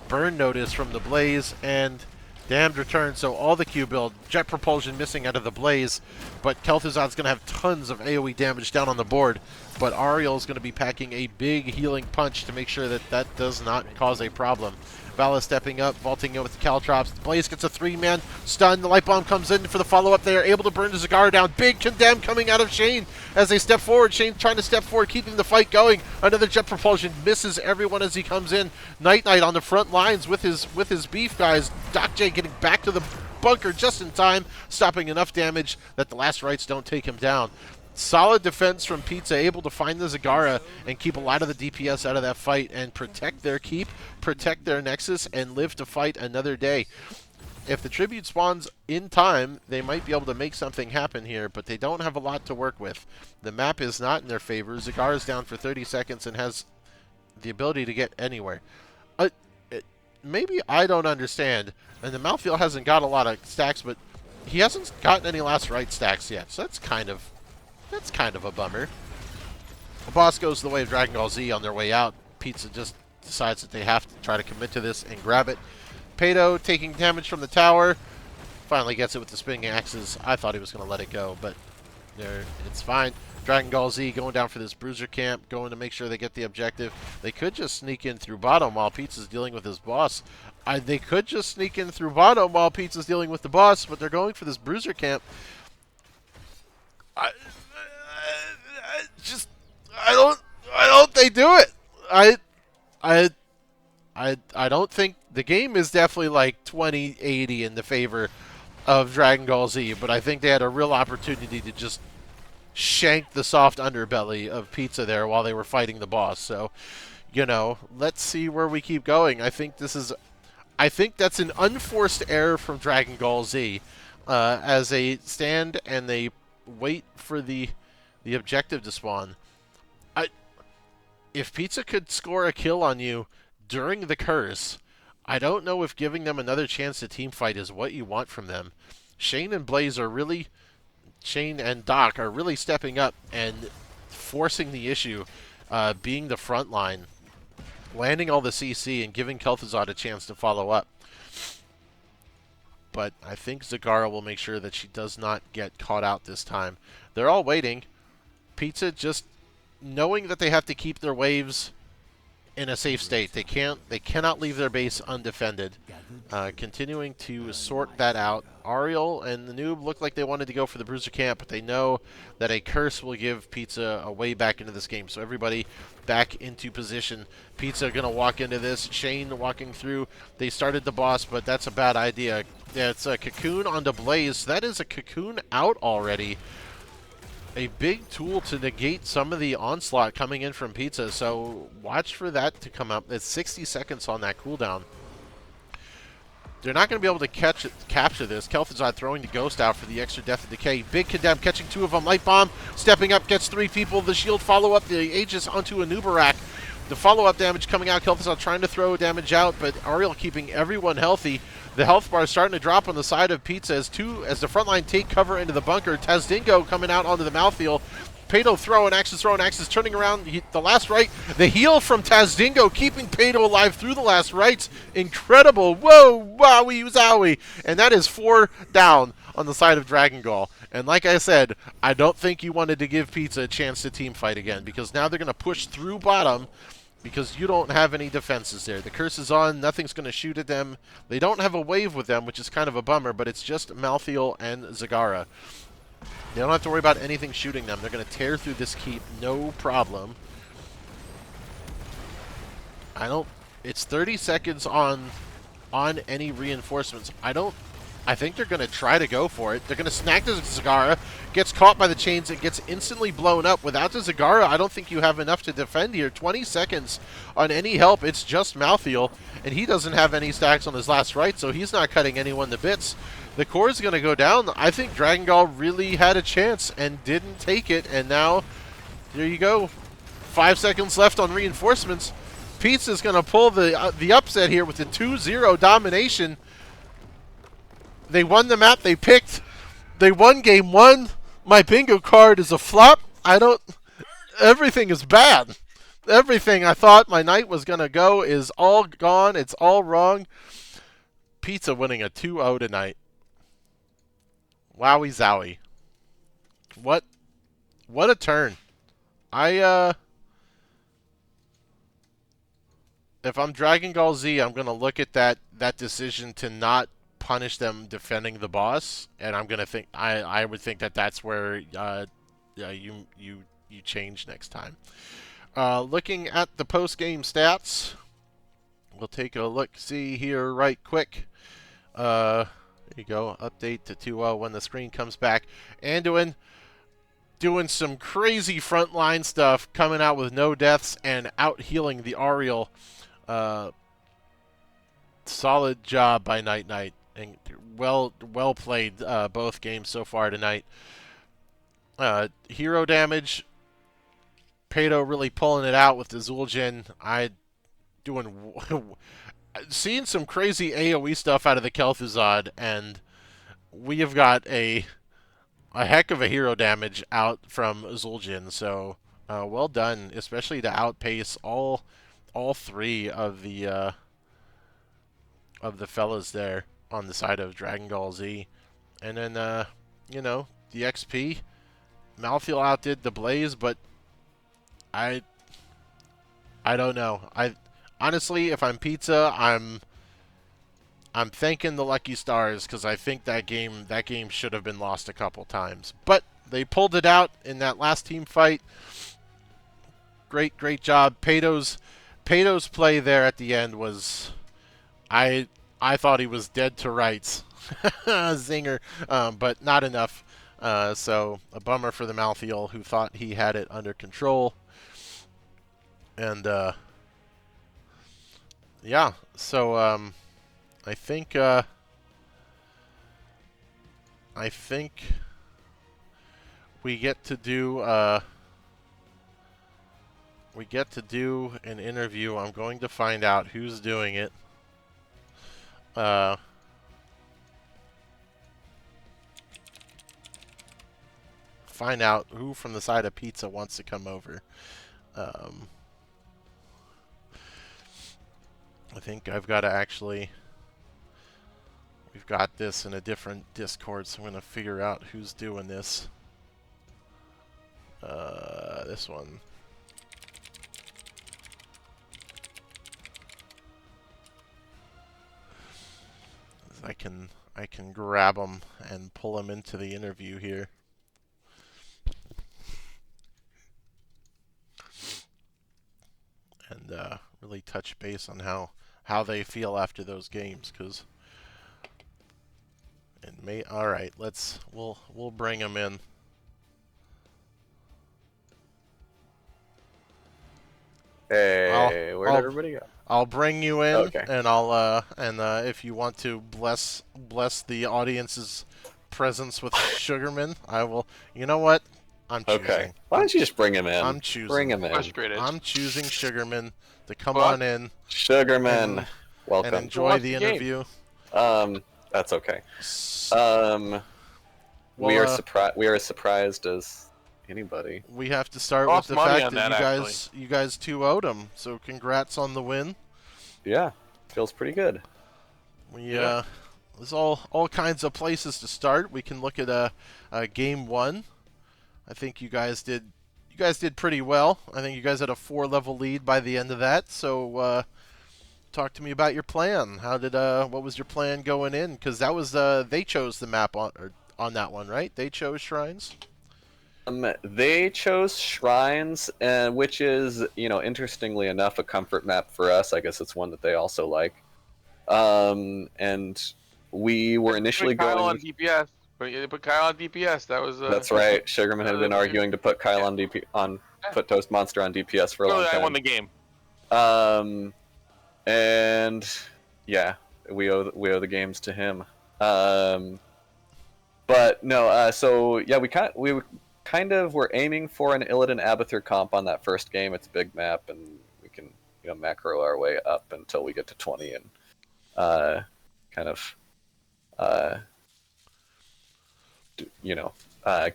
Burn Notice from the Blaze, and Damned Return. So all the Q build. Jet Propulsion missing out of the Blaze, but Kel'Thuzad's going to have tons of AoE damage down on the board. But Ariel is going to be packing a big healing punch to make sure that that does not cause a problem. Vala stepping up, vaulting in with the Caltrops. The Blaze gets a 3-man stun. The Light Bomb comes in for the follow-up. They are able to burn the Zagara down. Big Condemn coming out of Shane as they step forward. Shane trying to step forward, keeping the fight going. Another Jet Propulsion misses everyone as he comes in. Night Knight on the front lines with his beef guys. Doc J getting back to the bunker just in time, stopping enough damage that the last rites don't take him down. Solid defense from Pizza, able to find the Zagara and keep a lot of the DPS out of that fight and protect their keep, protect their Nexus, and live to fight another day. If the tribute spawns in time, they might be able to make something happen here, but they don't have a lot to work with. The map is not in their favor. Zagara's down for 30 seconds and has the ability to get anywhere. Maybe I don't understand, and the Malthiel hasn't got a lot of stacks, but he hasn't gotten any last right stacks yet, so that's kind of a bummer. The boss goes the way of Dragon Gall Z on their way out. Pizza just decides that they have to try to commit to this and grab it. Pato taking damage from the tower. Finally gets it with the spinning axes. I thought he was going to let it go, but it's fine. Dragon Gall Z going down for this Bruiser Camp, going to make sure they get the objective. They could just sneak in through bottom while Pizza's dealing with his boss. They could just sneak in through bottom while Pizza's dealing with the boss, but they're going for this Bruiser Camp. I don't they do it. I don't think the game is definitely like 20-80 in the favor of Dragon Gall Z, but I think they had a real opportunity to just shank the soft underbelly of Pizza there while they were fighting the boss. So, you know, let's see where we keep going. I think this is I think that's an unforced error from Dragon Gall Z, as they stand and they wait for the objective to spawn. If Pizza could score a kill on you during the curse, I don't know if giving them another chance to team fight is what you want from them. Shane and Doc are really stepping up and forcing the issue, being the front line, landing all the CC and giving Kel'Thuzad a chance to follow up. But I think Zagara will make sure that she does not get caught out this time. They're all waiting. Pizza just knowing that they have to keep their waves in a safe state. They cannot leave their base undefended. Continuing to sort that out. Ariel and the noob look like they wanted to go for the bruiser camp, but they know that a curse will give Pizza a way back into this game. So everybody back into position. Pizza gonna walk into this. Shane walking through. They started the boss, but that's a bad idea. That's a cocoon onto Blaze. That is a cocoon out already. A big tool to negate some of the onslaught coming in from Pizza, so watch for that to come up. It's 60 seconds on that cooldown. They're not going to be able to capture this. Kel'Thuzad throwing the Ghost out for the extra Death and Decay. Big Condemn catching 2 of them. Light Bomb stepping up, gets 3 people. The shield follow-up, the Aegis onto a Nubarak. The follow-up damage coming out. Kel'Thuzad trying to throw damage out, but Ariel keeping everyone healthy. The health bar is starting to drop on the side of Pizza as the front line take cover into the bunker. Tazdingo coming out onto the mouthfeel. Pedo throwing axes, turning around. The last right, the heal from Tazdingo, keeping Pedo alive through the last rights. Incredible. Whoa, wowie, zowie. And that is 4 down on the side of Dragon Gall. And like I said, I don't think you wanted to give Pizza a chance to team fight again, because now they're going to push through bottom, because you don't have any defenses there. The curse is on. Nothing's going to shoot at them. They don't have a wave with them, which is kind of a bummer, but it's just Malthael and Zagara. They don't have to worry about anything shooting them. They're going to tear through this keep, no problem. It's 30 seconds on any reinforcements. I think they're going to try to go for it. They're going to snack the Zagara, gets caught by the chains, and gets instantly blown up. Without the Zagara, I don't think you have enough to defend here. 20 seconds on any help. It's just Malthael, and he doesn't have any stacks on his last right, so he's not cutting anyone to bits. The core is going to go down. I think Dragon Gall really had a chance and didn't take it, and now, there you go. 5 seconds left on reinforcements. Pizza's going to pull the upset here with the 2-0 domination. They won the map they picked. They won game 1. My bingo card is a flop. Everything is bad. Everything I thought my night was going to go is all gone. It's all wrong. Pizza winning a 2-0 tonight. Wowie zowie. What a turn. If I'm Dragon Gall Z, I'm going to look at that decision to not punish them defending the boss, and I'm gonna think I would think that's where you change next time. Looking at the post game stats, we'll take a look see here right quick. There you go, update to 2-0 when the screen comes back. Anduin doing some crazy frontline stuff, coming out with no deaths and out healing the Ariel. Solid job by Night Knight. And well played both games so far tonight. Hero damage, Pedo really pulling it out with the Zul'jin. Seeing some crazy AoE stuff out of the Kel'Thuzad, and we have got a heck of a hero damage out from Zul'jin. So well done, especially to outpace all 3 of the fellas there on the side of Dragon Gall Z. And then, you know, the XP. Malthael outdid the Blaze, but I don't know. Honestly, if I'm Pizza, I'm thanking the lucky stars, because I think that game should have been lost a couple times. But they pulled it out in that last team fight. Great job. Pedo's play there at the end was, I thought he was dead to rights. Zinger. But not enough. So a bummer for the Malthael, who thought he had it under control. And yeah, so I think we get to do an interview. I'm going to find out who's doing it. Find out who from the side of pizza wants to come over. I think I've got to actually. We've got this in a different Discord, so I'm going to figure out who's doing this. This one. I can grab them and pull them into the interview here. And really touch base on how they feel after those games, because all right, we'll bring them in. Hey, where'd everybody go? I'll bring you in, okay. And if you want to bless the audience's presence with Sugarman, I will. You know what? I'm choosing. Okay. Why don't you just bring him in? I'm choosing. Bring him in. Frustrated. I'm choosing Sugarman to come on in. Sugarman, welcome. And enjoy the interview. That's okay. We are surprised. We are as surprised as anybody. We have to start with the fact that you guys two owed him. So congrats on the win. Yeah, feels pretty good. There's all kinds of places to start. We can look at game 1. I think you guys did pretty well. I think you guys had a 4-level lead by the end of that. So talk to me about your plan. What was your plan going in? Because that was they chose the map on that one, right? They chose Shrines. They chose Shrines, which is, interestingly enough, a comfort map for us. I guess it's one that they also like. And we were initially going on DPS. Put Kyle on DPS. That was. That's right. Sugarman had been arguing to put Kyle on put Toast Monster on DPS for a long time. I won the game. And yeah, we owe the games to him. But no. So yeah, we kind of were aiming for an Illidan Abathur comp on that first game. It's a big map, and we can macro our way up until we get to 20 and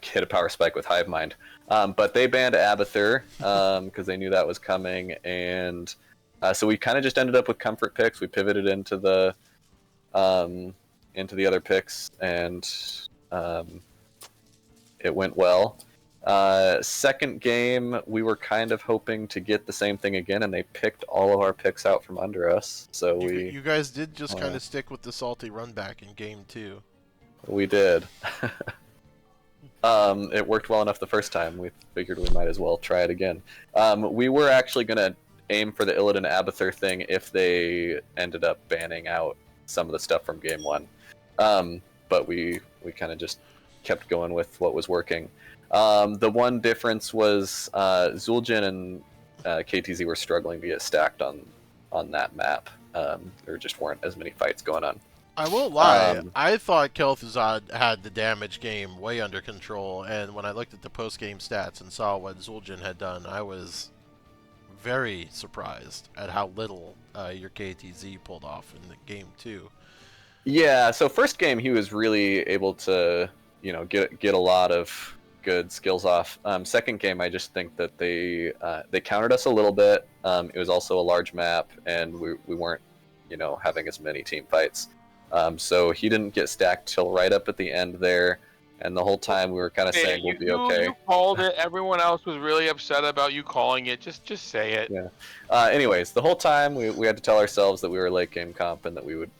hit a power spike with Hive Mind. But they banned Abathur because they knew that was coming, and so we kind of just ended up with comfort picks. We pivoted into the other picks, and it went well. Second game, we were kind of hoping to get the same thing again, and they picked all of our picks out from under us. So you guys did just kind of stick with the salty run back in game 2. We did. It worked well enough the first time. We figured we might as well try it again. We were actually going to aim for the Illidan Abathur thing if they ended up banning out some of the stuff from game 1. But we kind of just kept going with what was working. The one difference was Zul'jin and KTZ were struggling to get stacked on that map. There just weren't as many fights going on. I won't lie, I thought Kel'Thuzad had the damage game way under control, and when I looked at the post-game stats and saw what Zul'jin had done, I was very surprised at how little your KTZ pulled off in the game 2. Yeah, so first game he was really able to, get a lot of good skills off. Second game, I just think that they countered us a little bit. It was also a large map, and we weren't, having as many team fights. So he didn't get stacked till right up at the end there, and the whole time we were kind of saying we'll be okay. You called it. Everyone else was really upset about you calling it. Just say it. Yeah. Anyways, the whole time we had to tell ourselves that we were late game comp and that we would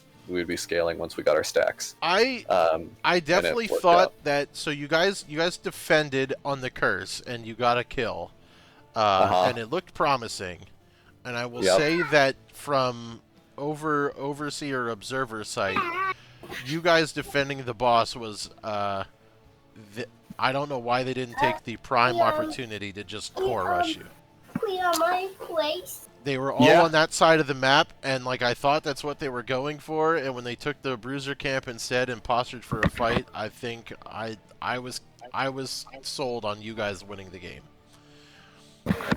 be scaling once we got our stacks. I definitely thought that. So you guys defended on the curse and you got a kill, and it looked promising. And I will say that from overseer observer site, you guys defending the boss was I don't know why they didn't take the prime opportunity to just core rush you. They were all Yeah. on that side of the map, and like I thought that's what they were going for. And when they took the bruiser camp instead and postured for a fight, I think I was sold on you guys winning the game.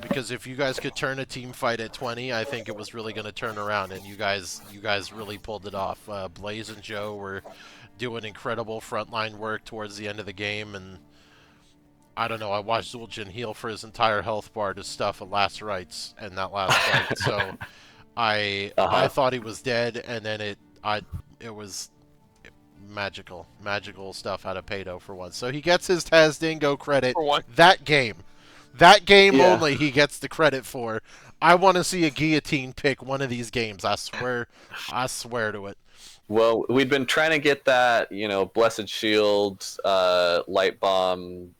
Because if you guys could turn a team fight at 20, I think it was really going to turn around, and you guys really pulled it off. Blaze and Joe were doing incredible frontline work towards the end of the game, and I don't know. I watched Zul'jin heal for his entire health bar to stuff a last rites in that last fight, so I thought he was dead, and then it was magical stuff out of Pato for once. So he gets his Taz Dingo credit. For one. That game Yeah. only he gets the credit for. I want to see a guillotine pick one of these games. I swear to it. Well, we'd been trying to get that, Blessed Shield, Light Bomb,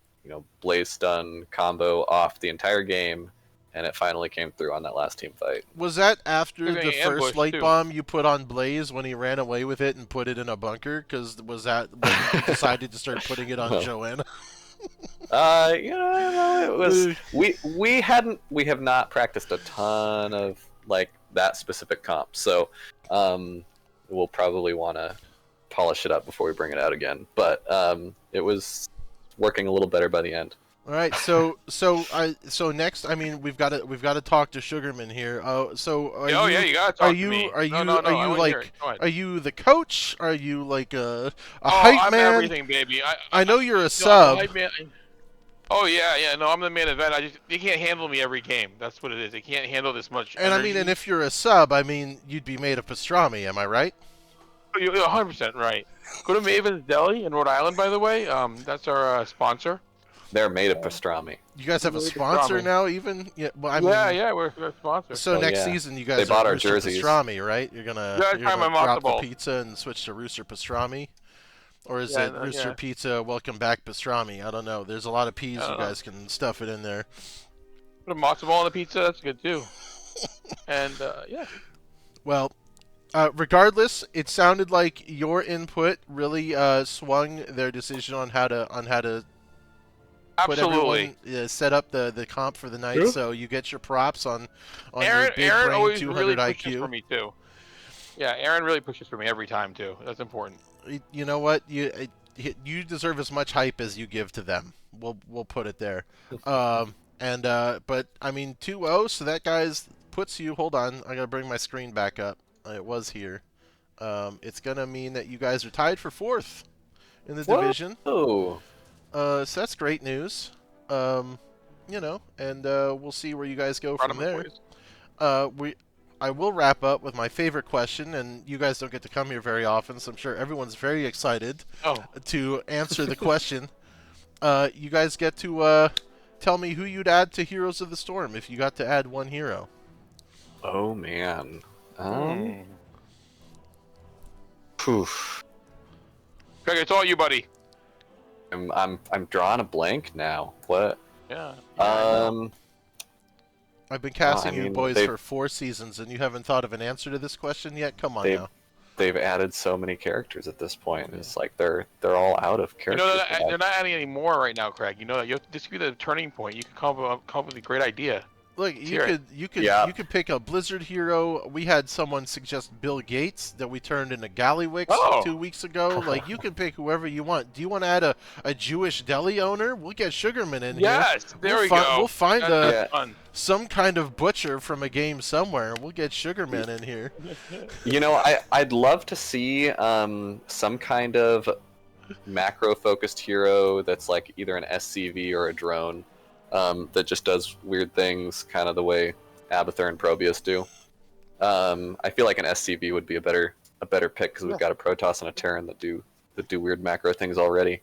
Blaze Stun combo off the entire game, and it finally came through on that last team fight. Was that after You're the getting first ambushed, light too. bomb you put on Blaze when he ran away with it and put it in a bunker? Because was that when you decided to start putting it on Well. Joanna? It was we have not practiced a ton of like that specific comp, so we'll probably want to polish it up before we bring it out again. But it was working a little better by the end. All right, so next, I mean, we've got to talk to Sugarman here. Yeah, you gotta talk to me. Are No, I wanna hear it. Go ahead. are you the coach? Are you like a Oh, hype I'm man? everything, baby. I know you're a I'm sub. a hype man. Oh yeah. No, I'm the main event. They can't handle me every game. That's what it is. They can't handle this much. And I mean, and if you're a sub, I mean, you'd be made of pastrami. Am I right? you're 100% right. Go to Maven's Deli in Rhode Island, by the way. That's our sponsor. They're made of pastrami. You guys have a Really sponsor pastrami. now, even? Yeah. Well, I mean, Yeah, we're a sponsor. So Oh, next yeah. season, you guys They are bought our Rooster jerseys. Pastrami, right? You're gonna Yeah, try my drop the matzo ball. pizza and switch to Rooster Pastrami, or is Yeah, it no, Rooster yeah. Pizza Welcome Back Pastrami? I don't know. There's a lot of P's. I You don't know. guys can stuff it in there. Put a matzo ball on the pizza. That's good too. And yeah. Well, regardless, it sounded like your input really swung their decision on how to put Absolutely. everyone set up the comp for the night. Yeah. So you get your props on your Aaron big brain always 200 really pushes IQ. for me too. Yeah, Aaron really pushes for me every time too. That's important. You know what? You deserve as much hype as you give to them. We'll put it there. But I mean 2-0, so that guys puts you. Hold on, I gotta bring my screen back up. It was here. It's gonna mean that you guys are tied for 4th in the division. Oh, So that's great news. And we'll see where you guys go Proud from of my there. boys. I will wrap up with my favorite question, and you guys don't get to come here very often, so I'm sure everyone's very excited Oh, to answer the question. You guys get to tell me who you'd add to Heroes of the Storm if you got to add one hero. oh man. Hmm. Poof. Greg, it's all you, buddy. I'm drawing a blank now. What? Yeah. I know. I've been casting I you mean, boys they've- for 4 seasons, and you haven't thought of an answer to this question yet? Come on They've- now. They've added so many characters at this point. It's like they're all out of You characters. know that they're not adding any more right now, Craig. You know that this could be the turning point. You could come up with a great idea. Look, Hear you Yeah. could pick a Blizzard hero. We had someone suggest Bill Gates that we turned into Gallywix Oh. 2 weeks ago. Like, you can pick whoever you want. Do you want to add a Jewish deli owner? We'll get Sugarman in here. Yes, there We'll we fi- go. we'll find That's Yeah. fun. some kind of butcher from a game somewhere. We'll get Sugarman in here. I'd love to see some kind of macro focused hero that's like either an SCV or a drone that just does weird things, kind of the way Abathur and Probius do. I feel like an SCV would be a better pick because we've got a Protoss and a Terran that do weird macro things already.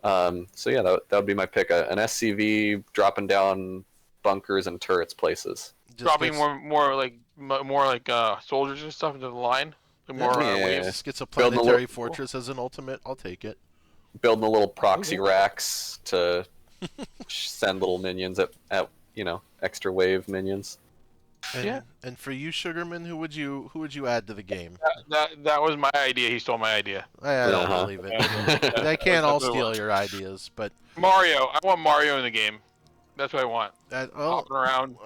So yeah, that would be my pick. An SCV dropping down bunkers and turrets places. Just Dropping gets, more like soldiers and stuff into the line. Like more Yeah. waves. just gets a Building a planetary little- fortress as an ultimate. I'll take it. Building a little proxy racks to send little minions at extra wave minions. And, Yeah. and for you, Sugarman, who would you add to the game? That was my idea. He stole my idea. I don't Uh-huh. believe it. They can't all That's what it steal was. your ideas, but Mario. I want Mario in the game. That's what I want. Hopping around.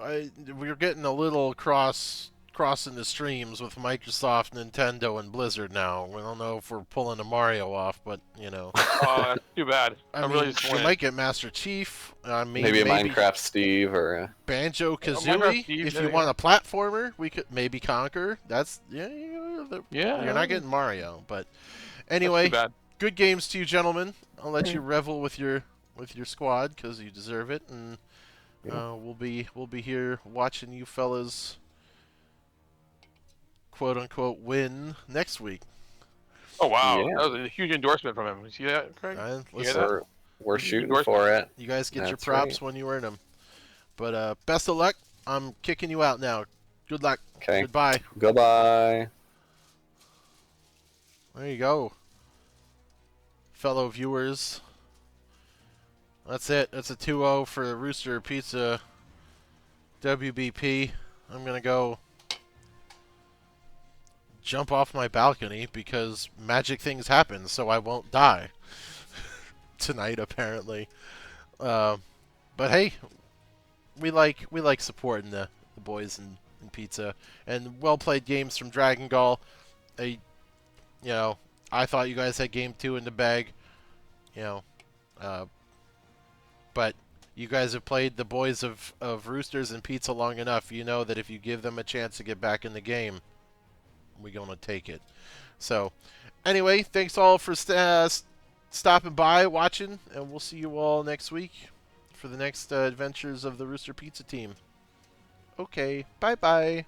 We're getting a little crossing the streams with Microsoft, Nintendo, and Blizzard now. We don't know if we're pulling a Mario off, but you know. Oh, that's too bad. I I'm mean, really we disappointed. might get Master Chief. Maybe a Minecraft Steve or Banjo Minecraft Kazooie. Steve, If there you you want a platformer, we could maybe Conquer. That's Yeah. You're not getting Mario, but That's anyway, too bad. good games to you, gentlemen. I'll let you revel with your squad because you deserve it, and we'll be here watching you fellas, quote unquote, win next week. Oh wow, Yeah. that was a huge endorsement from him. You see that, Craig? You hear that? we're shooting for it. You guys get your That's props right. when you earn them. But best of luck. I'm kicking you out now. Good luck. Okay. Goodbye. Goodbye. There you go, fellow viewers. That's it. That's a 2-0 for Rooster Pizza WBP. I'm going to go jump off my balcony because magic things happen, so I won't die tonight, apparently. But hey, we like supporting the boys in pizza, and well-played games from Dragon Gall. I thought you guys had game 2 in the bag, but you guys have played the boys of Roosters and Pizza long enough. You know that if you give them a chance to get back in the game, we're going to take it. So, anyway, thanks all for stopping by, watching, and we'll see you all next week for the next adventures of the Rooster Pizza team. Okay, bye-bye.